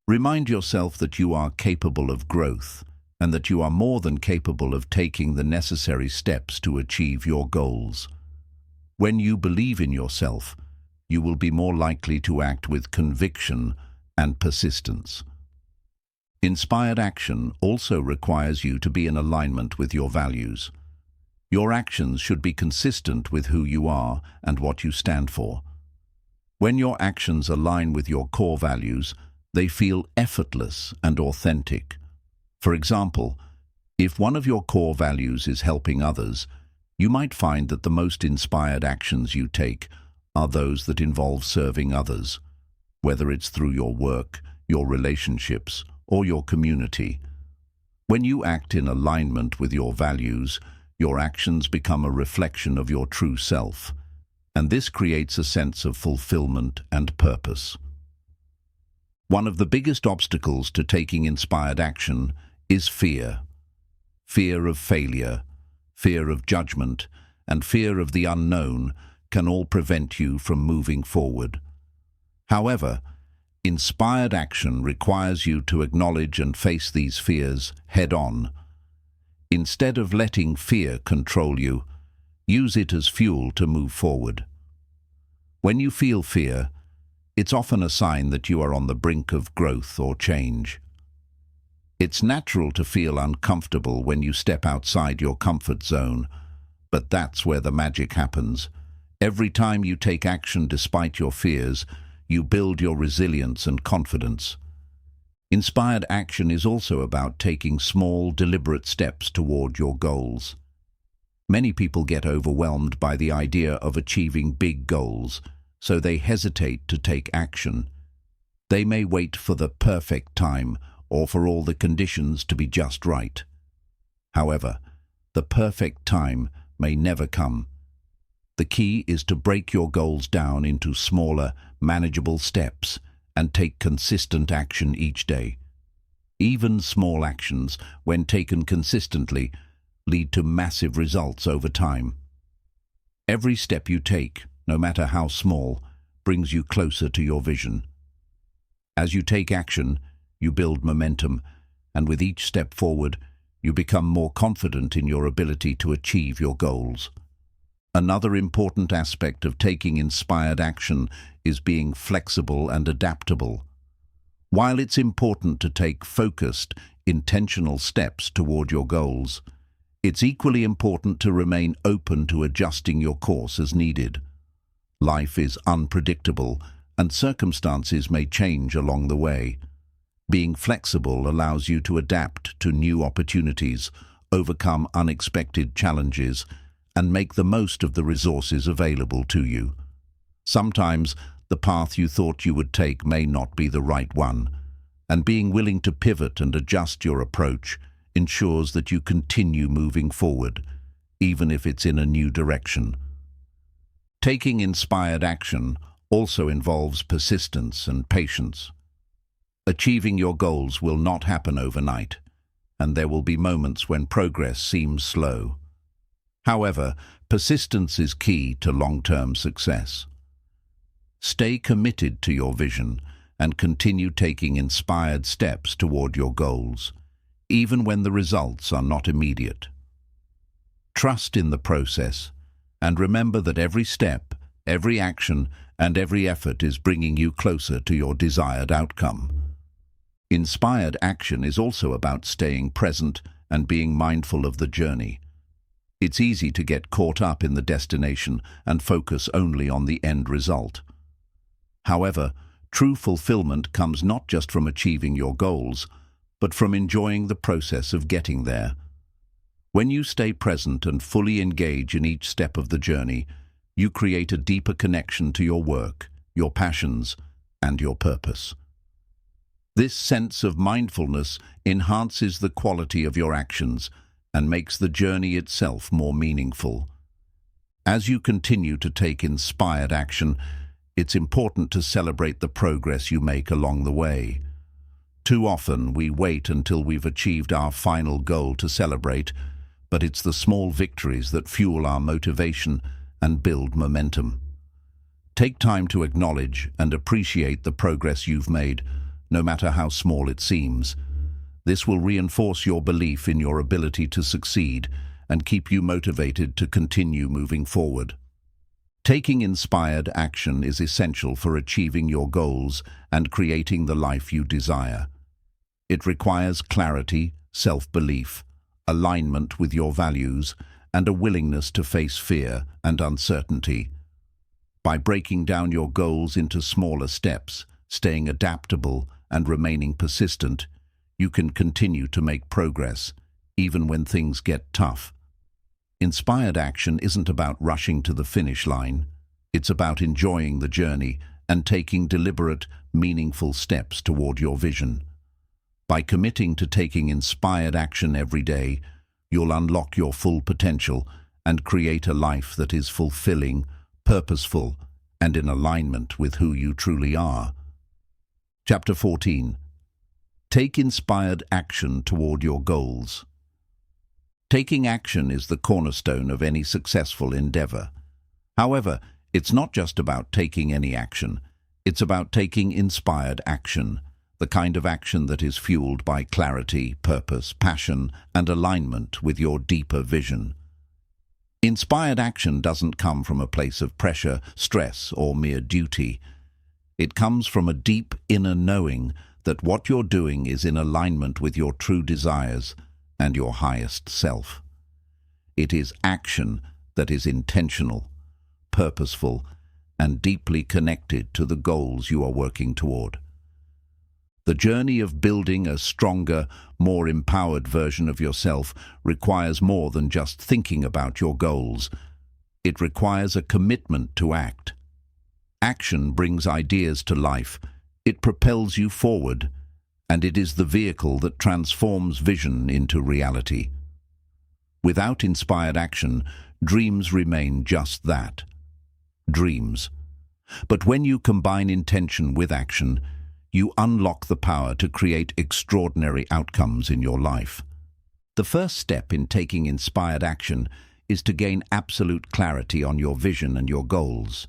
Remind yourself that you are capable of growth and that you are more than capable of taking the necessary steps to achieve your goals. When you believe in yourself, you will be more likely to act with conviction and persistence. Inspired action also requires you to be in alignment with your values. Your actions should be consistent with who you are and what you stand for. When your actions align with your core values, they feel effortless and authentic. For example, if one of your core values is helping others, you might find that the most inspired actions you take are those that involve serving others, whether it's through your work, your relationships, or your community. When you act in alignment with your values, your actions become a reflection of your true self, and this creates a sense of fulfillment and purpose. One of the biggest obstacles to taking inspired action is fear. Fear of failure, fear of judgment, and fear of the unknown can all prevent you from moving forward. However, inspired action requires you to acknowledge and face these fears head-on. Instead of letting fear control you, use it as fuel to move forward. When you feel fear, it's often a sign that you are on the brink of growth or change. It's natural to feel uncomfortable when you step outside your comfort zone, but that's where the magic happens. Every time you take action despite your fears, you build your resilience and confidence. Inspired action is also about taking small, deliberate steps toward your goals. Many people get overwhelmed by the idea of achieving big goals, so they hesitate to take action. They may wait for the perfect time or for all the conditions to be just right. However, the perfect time may never come. The key is to break your goals down into smaller, manageable steps and take consistent action each day. Even small actions, when taken consistently, lead to massive results over time. Every step you take, no matter how small, brings you closer to your vision. As you take action, you build momentum, and with each step forward, you become more confident in your ability to achieve your goals. Another important aspect of taking inspired action is being flexible and adaptable. While it's important to take focused, intentional steps toward your goals, it's equally important to remain open to adjusting your course as needed. Life is unpredictable, and circumstances may change along the way. Being flexible allows you to adapt to new opportunities, overcome unexpected challenges, and make the most of the resources available to you. Sometimes, the path you thought you would take may not be the right one, and being willing to pivot and adjust your approach ensures that you continue moving forward, even if it's in a new direction. Taking inspired action also involves persistence and patience. Achieving your goals will not happen overnight, and there will be moments when progress seems slow. However, persistence is key to long-term success. Stay committed to your vision and continue taking inspired steps toward your goals, even when the results are not immediate. Trust in the process, and remember that every step, every action, and every effort is bringing you closer to your desired outcome. Inspired action is also about staying present and being mindful of the journey. It's easy to get caught up in the destination and focus only on the end result. However, true fulfillment comes not just from achieving your goals, but from enjoying the process of getting there. When you stay present and fully engage in each step of the journey, You create a deeper connection to your work, your passions, and your purpose. This sense of mindfulness enhances the quality of your actions and makes the journey itself more meaningful. As you continue to take inspired action, it's important to celebrate the progress you make along the way. Too often, we wait until we've achieved our final goal to celebrate, but it's the small victories that fuel our motivation and build momentum. Take time to acknowledge and appreciate the progress you've made, no matter how small it seems. This will reinforce your belief in your ability to succeed and keep you motivated to continue moving forward. Taking inspired action is essential for achieving your goals and creating the life you desire. It requires clarity, self-belief, alignment with your values, and a willingness to face fear and uncertainty. By breaking down your goals into smaller steps, staying adaptable, and remaining persistent, you can continue to make progress, even when things get tough. Inspired action isn't about rushing to the finish line. It's about enjoying the journey and taking deliberate, meaningful steps toward your vision. By committing to taking inspired action every day, you'll unlock your full potential and create a life that is fulfilling, purposeful, and in alignment with who you truly are. Chapter 14. Take inspired action toward your goals. Taking action is the cornerstone of any successful endeavor. However, it's not just about taking any action. It's about taking inspired action, the kind of action that is fueled by clarity, purpose, passion, and alignment with your deeper vision. Inspired action doesn't come from a place of pressure, stress, or mere duty. It comes from a deep inner knowing that what you're doing is in alignment with your true desires and your highest self. It is action that is intentional, purposeful, and deeply connected to the goals you are working toward. The journey of building a stronger, more empowered version of yourself requires more than just thinking about your goals. It requires a commitment to act. Action brings ideas to life. It propels you forward, and it is the vehicle that transforms vision into reality. Without inspired action, dreams remain just that, dreams. But when you combine intention with action, you unlock the power to create extraordinary outcomes in your life. The first step in taking inspired action is to gain absolute clarity on your vision and your goals.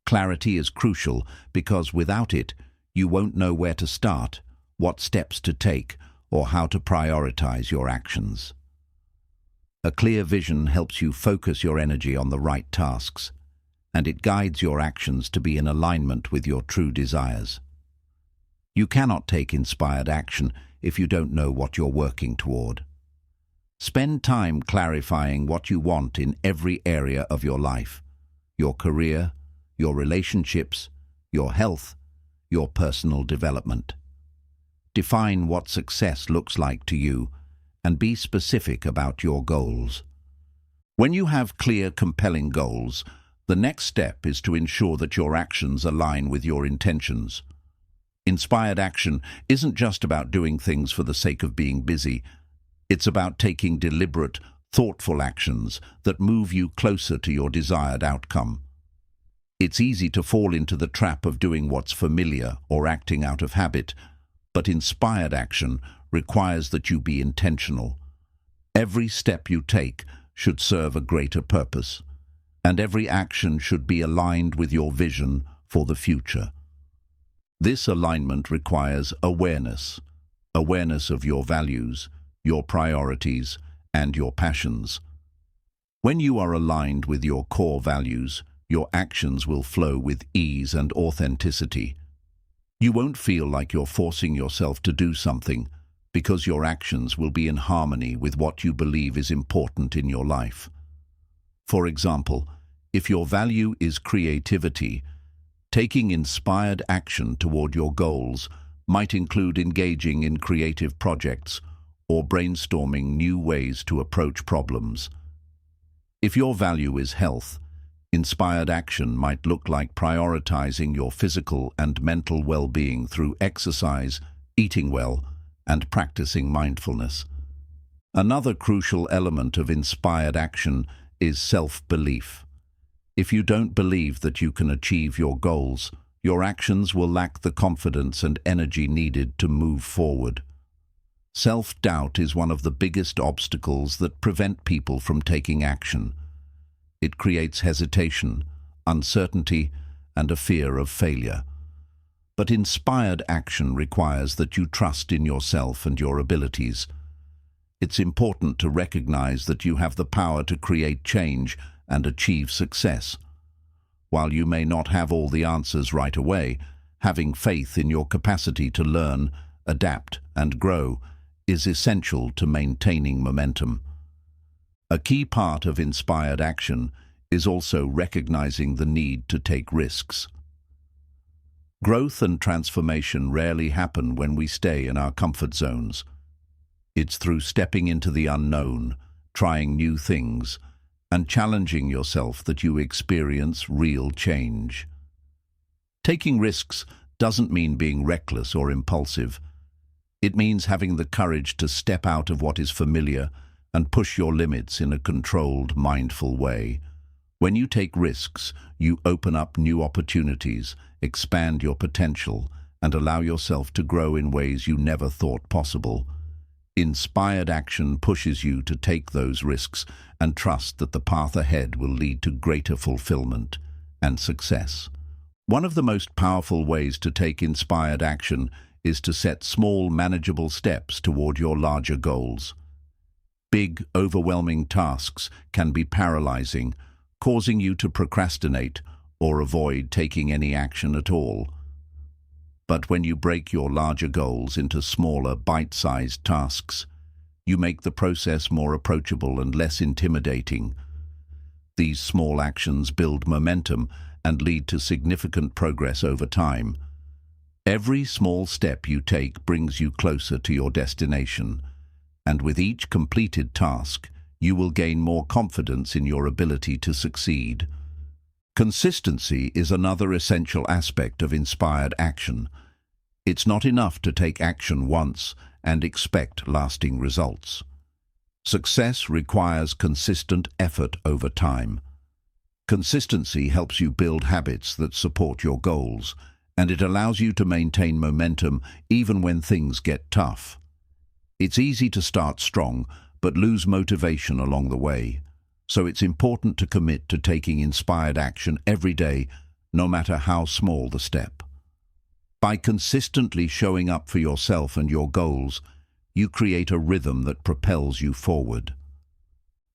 Clarity is crucial because without it, you won't know where to start, what steps to take, or how to prioritize your actions. A clear vision helps you focus your energy on the right tasks, and it guides your actions to be in alignment with your true desires. You cannot take inspired action if you don't know what you're working toward. Spend time clarifying what you want in every area of your life: your career, your relationships, your health, your personal development. Define what success looks like to you and be specific about your goals. When you have clear, compelling goals, the next step is to ensure that your actions align with your intentions. Inspired action isn't just about doing things for the sake of being busy. It's about taking deliberate, thoughtful actions that move you closer to your desired outcome. It's easy to fall into the trap of doing what's familiar or acting out of habit, but inspired action requires that you be intentional. Every step you take should serve a greater purpose, and every action should be aligned with your vision for the future. This alignment requires awareness of your values, your priorities, and your passions. When you are aligned with your core values, your actions will flow with ease and authenticity. You won't feel like you're forcing yourself to do something, because your actions will be in harmony with what you believe is important in your life. For example, if your value is creativity, taking inspired action toward your goals might include engaging in creative projects or brainstorming new ways to approach problems. If your value is health, Inspired action might look like prioritizing your physical and mental well-being through exercise, eating well, and practicing mindfulness. Another crucial element of inspired action is self-belief. If you don't believe that you can achieve your goals, your actions will lack the confidence and energy needed to move forward. Self-doubt is one of the biggest obstacles that prevent people from taking action. It creates hesitation, uncertainty, and a fear of failure. But inspired action requires that you trust in yourself and your abilities. It's important to recognize that you have the power to create change and achieve success. While you may not have all the answers right away, having faith in your capacity to learn, adapt, and grow is essential to maintaining momentum. A key part of inspired action is also recognizing the need to take risks. Growth and transformation rarely happen when we stay in our comfort zones. It's through stepping into the unknown, trying new things, and challenging yourself that you experience real change. Taking risks doesn't mean being reckless or impulsive. It means having the courage to step out of what is familiar and push your limits in a controlled, mindful way. When you take risks, you open up new opportunities, expand your potential, and allow yourself to grow in ways you never thought possible. Inspired action pushes you to take those risks and trust that the path ahead will lead to greater fulfillment and success. One of the most powerful ways to take inspired action is to set small, manageable steps toward your larger goals. Big, overwhelming tasks can be paralyzing, causing you to procrastinate or avoid taking any action at all. But when you break your larger goals into smaller, bite-sized tasks, you make the process more approachable and less intimidating. These small actions build momentum and lead to significant progress over time. Every small step you take brings you closer to your destination, and with each completed task, you will gain more confidence in your ability to succeed. Consistency is another essential aspect of inspired action. It's not enough to take action once and expect lasting results. Success requires consistent effort over time. Consistency helps you build habits that support your goals, and it allows you to maintain momentum even when things get tough. It's easy to start strong, but lose motivation along the way. So it's important to commit to taking inspired action every day, no matter how small the step. By consistently showing up for yourself and your goals, you create a rhythm that propels you forward.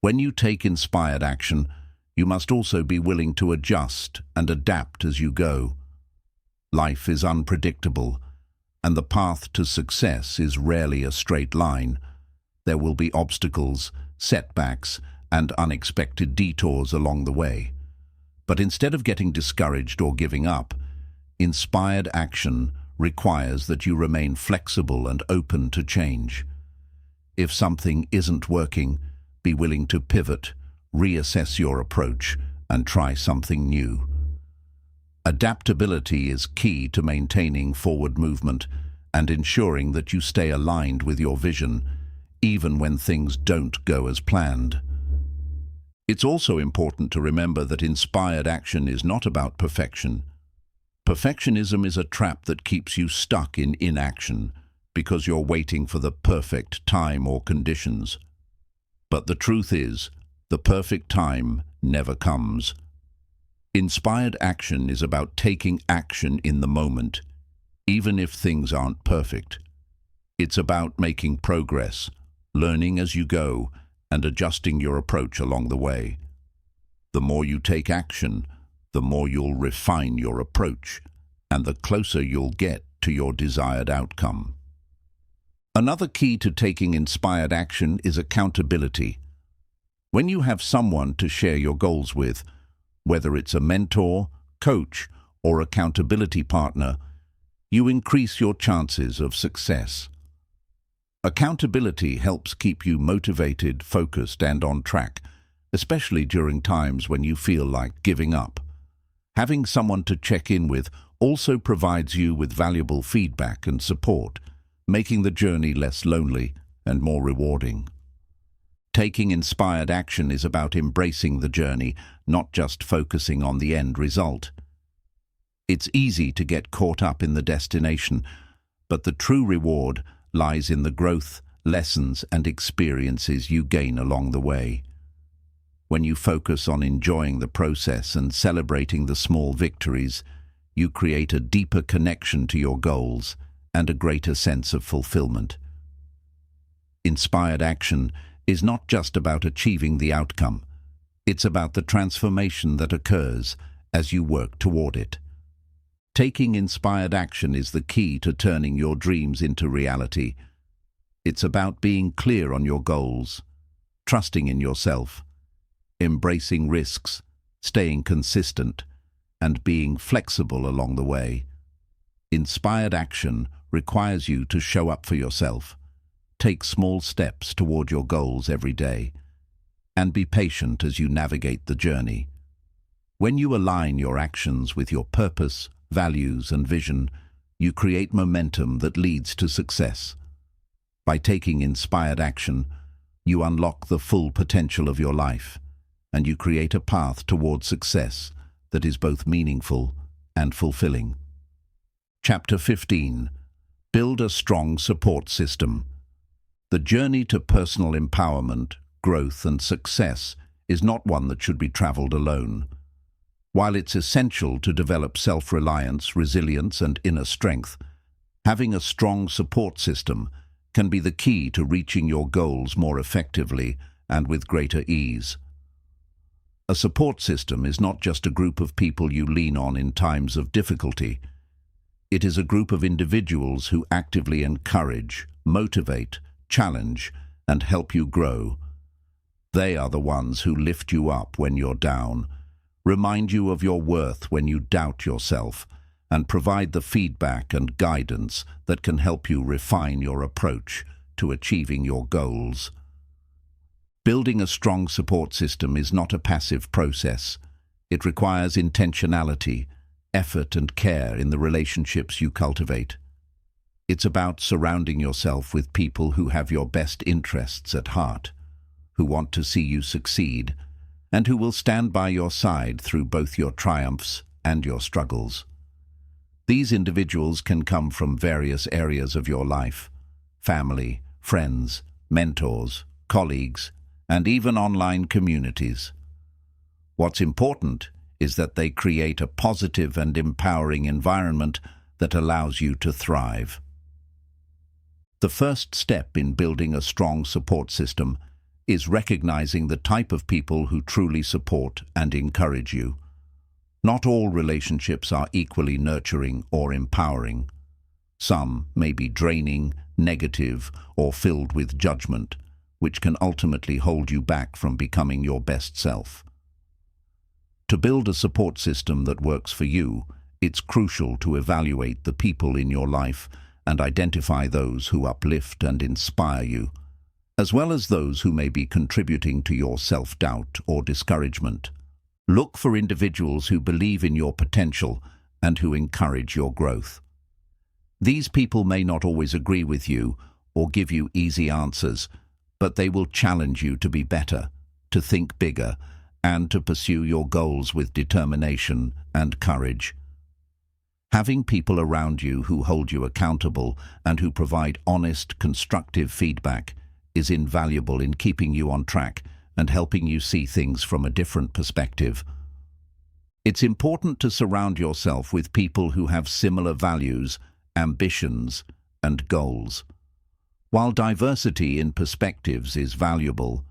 When you take inspired action, you must also be willing to adjust and adapt as you go. Life is unpredictable, and the path to success is rarely a straight line. There will be obstacles, setbacks, and unexpected detours along the way. But instead of getting discouraged or giving up, inspired action requires that you remain flexible and open to change. If something isn't working, be willing to pivot, reassess your approach, and try something new. Adaptability is key to maintaining forward movement and ensuring that you stay aligned with your vision, even when things don't go as planned. It's also important to remember that inspired action is not about perfection. Perfectionism is a trap that keeps you stuck in inaction because you're waiting for the perfect time or conditions. But the truth is, the perfect time never comes. Inspired action is about taking action in the moment, even if things aren't perfect. It's about making progress, learning as you go, and adjusting your approach along the way. The more you take action, the more you'll refine your approach, and the closer you'll get to your desired outcome. Another key to taking inspired action is accountability. When you have someone to share your goals with, whether it's a mentor, coach, or accountability partner, you increase your chances of success. Accountability helps keep you motivated, focused, and on track, especially during times when you feel like giving up. Having someone to check in with also provides you with valuable feedback and support, making the journey less lonely and more rewarding. Taking inspired action is about embracing the journey, not just focusing on the end result. It's easy to get caught up in the destination, but the true reward lies in the growth, lessons, and experiences you gain along the way. When you focus on enjoying the process and celebrating the small victories, you create a deeper connection to your goals and a greater sense of fulfillment. Inspired action is not just about achieving the outcome. It's about the transformation that occurs as you work toward it. Taking inspired action is the key to turning your dreams into reality. It's about being clear on your goals, trusting in yourself, embracing risks, staying consistent, and being flexible along the way. Inspired action requires you to show up for yourself, take small steps toward your goals every day, and be patient as you navigate the journey. When you align your actions with your purpose, values, and vision, you create momentum that leads to success. By taking inspired action, you unlock the full potential of your life, and you create a path toward success that is both meaningful and fulfilling. Chapter 15. Build a strong support system. The journey to personal empowerment, growth, and success is not one that should be traveled alone. While it's essential to develop self-reliance, resilience, and inner strength, having a strong support system can be the key to reaching your goals more effectively and with greater ease. A support system is not just a group of people you lean on in times of difficulty. It is a group of individuals who actively encourage, motivate, challenge, and help you grow. They are the ones who lift you up when you're down, remind you of your worth when you doubt yourself, and provide the feedback and guidance that can help you refine your approach to achieving your goals. Building a strong support system is not a passive process. It requires intentionality, effort, and care in the relationships you cultivate. It's about surrounding yourself with people who have your best interests at heart, who want to see you succeed, and who will stand by your side through both your triumphs and your struggles. These individuals can come from various areas of your life: family, friends, mentors, colleagues, and even online communities. What's important is that they create a positive and empowering environment that allows you to thrive. The first step in building a strong support system is recognizing the type of people who truly support and encourage you. Not all relationships are equally nurturing or empowering. Some may be draining, negative, or filled with judgment, which can ultimately hold you back from becoming your best self. To build a support system that works for you, it's crucial to evaluate the people in your life and identify those who uplift and inspire you, as well as those who may be contributing to your self-doubt or discouragement. Look for individuals who believe in your potential and who encourage your growth. These people may not always agree with you or give you easy answers, but they will challenge you to be better, to think bigger, and to pursue your goals with determination and courage. Having people around you who hold you accountable and who provide honest, constructive feedback is invaluable in keeping you on track and helping you see things from a different perspective. It's important to surround yourself with people who have similar values, ambitions, and goals. While diversity in perspectives is valuable,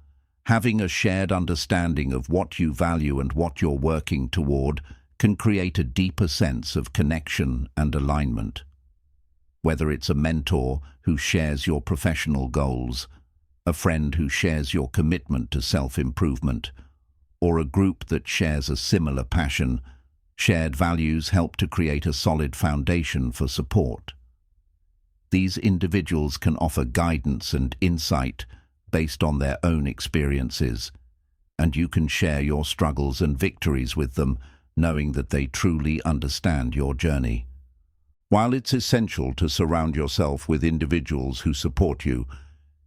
having a shared understanding of what you value and what you're working toward can create a deeper sense of connection and alignment. Whether it's a mentor who shares your professional goals, a friend who shares your commitment to self-improvement, or a group that shares a similar passion, shared values help to create a solid foundation for support. These individuals can offer guidance and insight based on their own experiences, and you can share your struggles and victories with them, knowing that they truly understand your journey. While it's essential to surround yourself with individuals who support you,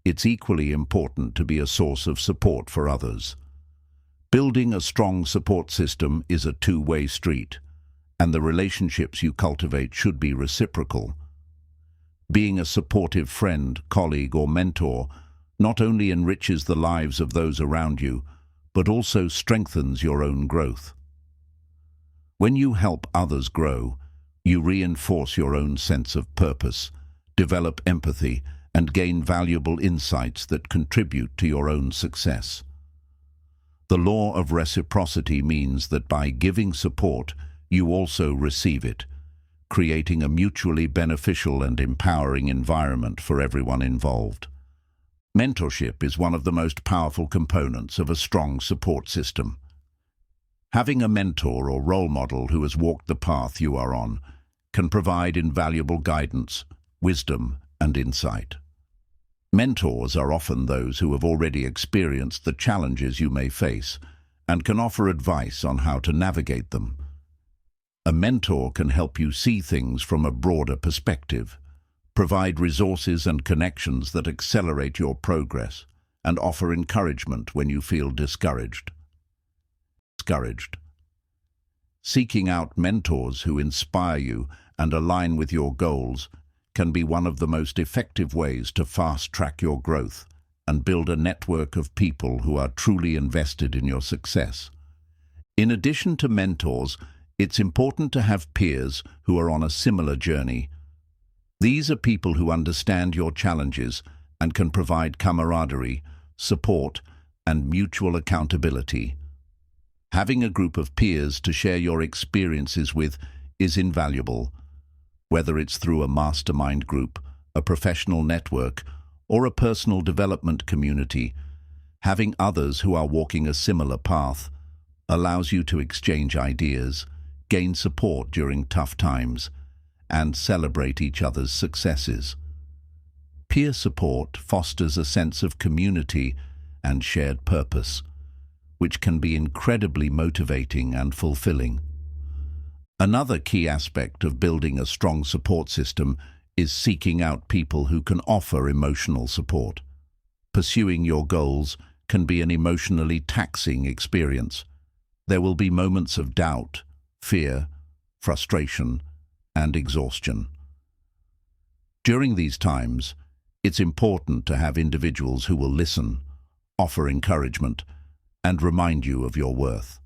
it's equally important to be a source of support for others. Building a strong support system is a two-way street, and the relationships you cultivate should be reciprocal. Being a supportive friend, colleague, or mentor not only enriches the lives of those around you, but also strengthens your own growth. When you help others grow, you reinforce your own sense of purpose, develop empathy, and gain valuable insights that contribute to your own success. The law of reciprocity means that by giving support, you also receive it, creating a mutually beneficial and empowering environment for everyone involved. Mentorship is one of the most powerful components of a strong support system. Having a mentor or role model who has walked the path you are on can provide invaluable guidance, wisdom, and insight. Mentors are often those who have already experienced the challenges you may face and can offer advice on how to navigate them. A mentor can help you see things from a broader perspective, provide resources and connections that accelerate your progress, and offer encouragement when you feel discouraged. Seeking out mentors who inspire you and align with your goals can be one of the most effective ways to fast-track your growth and build a network of people who are truly invested in your success. In addition to mentors, it's important to have peers who are on a similar journey. These are people who understand your challenges and can provide camaraderie, support, and mutual accountability. Having a group of peers to share your experiences with is invaluable. Whether it's through a mastermind group, a professional network, or a personal development community, having others who are walking a similar path allows you to exchange ideas, gain support during tough times, and celebrate each other's successes. Peer support fosters a sense of community and shared purpose, which can be incredibly motivating and fulfilling. Another key aspect of building a strong support system is seeking out people who can offer emotional support. Pursuing your goals can be an emotionally taxing experience. There will be moments of doubt, fear, frustration, and exhaustion. During these times, it's important to have individuals who will listen, offer encouragement, and remind you of your worth.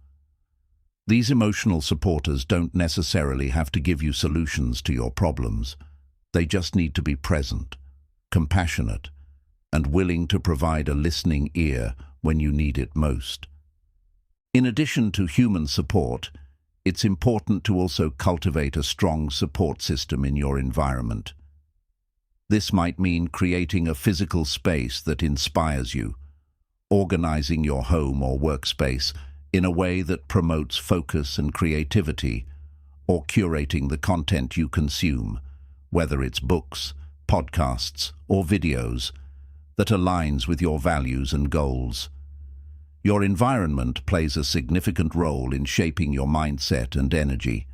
These emotional supporters don't necessarily have to give you solutions to your problems. They just need to be present, compassionate, and willing to provide a listening ear when you need it most. In addition to human support, it's important to also cultivate a strong support system in your environment. This might mean creating a physical space that inspires you, organizing your home or workspace in a way that promotes focus and creativity, or curating the content you consume, whether it's books, podcasts, or videos, that aligns with your values and goals. Your environment plays a significant role in shaping your mindset and energy.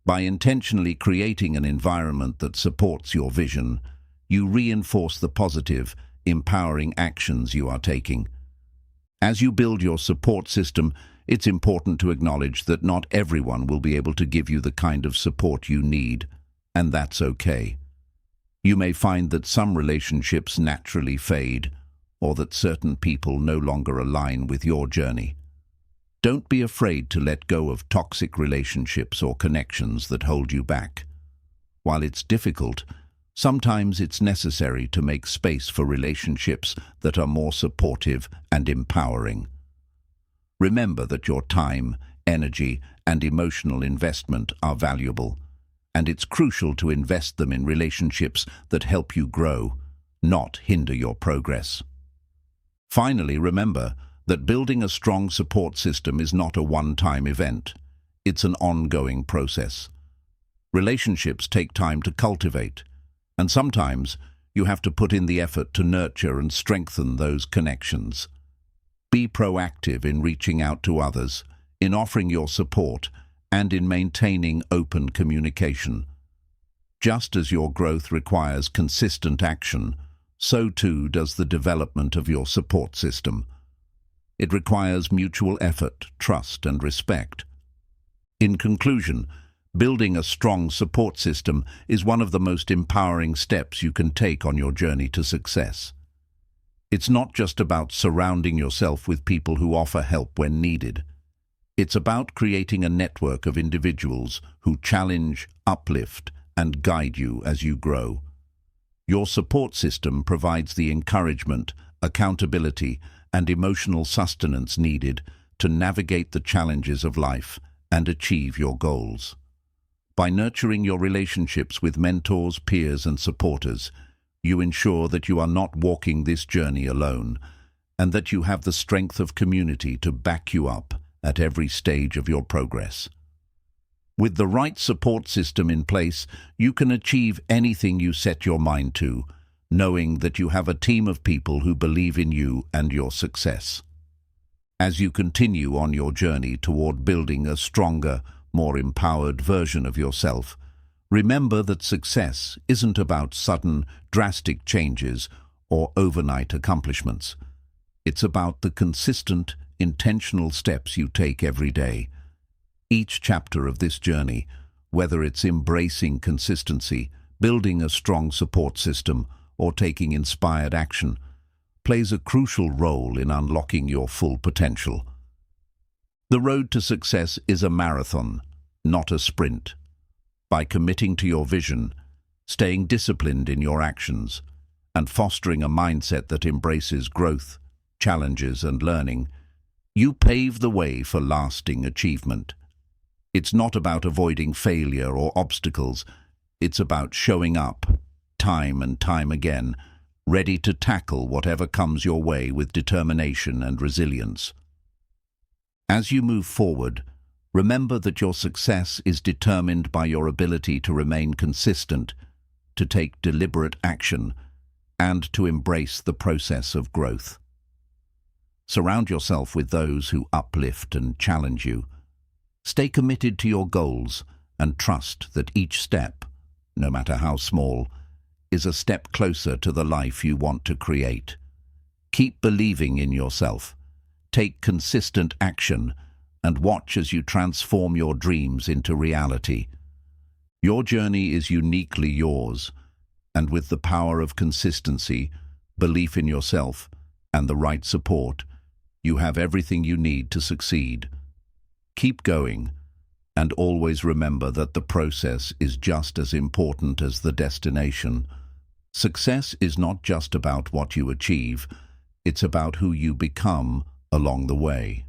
By intentionally creating an environment that supports your vision, you reinforce the positive, empowering actions you are taking. As you build your support system, it's important to acknowledge that not everyone will be able to give you the kind of support you need, and that's okay. You may find that some relationships naturally fade, or that certain people no longer align with your journey. Don't be afraid to let go of toxic relationships or connections that hold you back. While it's difficult, sometimes it's necessary to make space for relationships that are more supportive and empowering. Remember that your time, energy, and emotional investment are valuable, and it's crucial to invest them in relationships that help you grow, not hinder your progress. Finally, remember that building a strong support system is not a one-time event. It's an ongoing process. Relationships take time to cultivate, and sometimes you have to put in the effort to nurture and strengthen those connections. Be proactive in reaching out to others, in offering your support, and in maintaining open communication. Just as your growth requires consistent action, so too does the development of your support system. It requires mutual effort, trust, and respect. In conclusion, building a strong support system is one of the most empowering steps you can take on your journey to success. It's not just about surrounding yourself with people who offer help when needed. It's about creating a network of individuals who challenge, uplift, and guide you as you grow. Your support system provides the encouragement, accountability, and emotional sustenance needed to navigate the challenges of life and achieve your goals. By nurturing your relationships with mentors, peers, and supporters, you ensure that you are not walking this journey alone, and that you have the strength of community to back you up at every stage of your progress. With the right support system in place, you can achieve anything you set your mind to, knowing that you have a team of people who believe in you and your success. As you continue on your journey toward building a stronger, more empowered version of yourself, remember that success isn't about sudden, drastic changes or overnight accomplishments. It's about the consistent, intentional steps you take every day. Each chapter of this journey, whether it's embracing consistency, building a strong support system, or taking inspired action, plays a crucial role in unlocking your full potential. The road to success is a marathon, not a sprint. By committing to your vision, staying disciplined in your actions, and fostering a mindset that embraces growth, challenges, and learning, you pave the way for lasting achievement. It's not about avoiding failure or obstacles. It's about showing up, time and time again, ready to tackle whatever comes your way with determination and resilience. As you move forward, remember that your success is determined by your ability to remain consistent, to take deliberate action, and to embrace the process of growth. Surround yourself with those who uplift and challenge you. Stay committed to your goals and trust that each step, no matter how small, is a step closer to the life you want to create. Keep believing in yourself. Take consistent action and watch as you transform your dreams into reality. Your journey is uniquely yours, and with the power of consistency, belief in yourself, and the right support, you have everything you need to succeed. Keep going, and always remember that the process is just as important as the destination. Success is not just about what you achieve, it's about who you become along the way.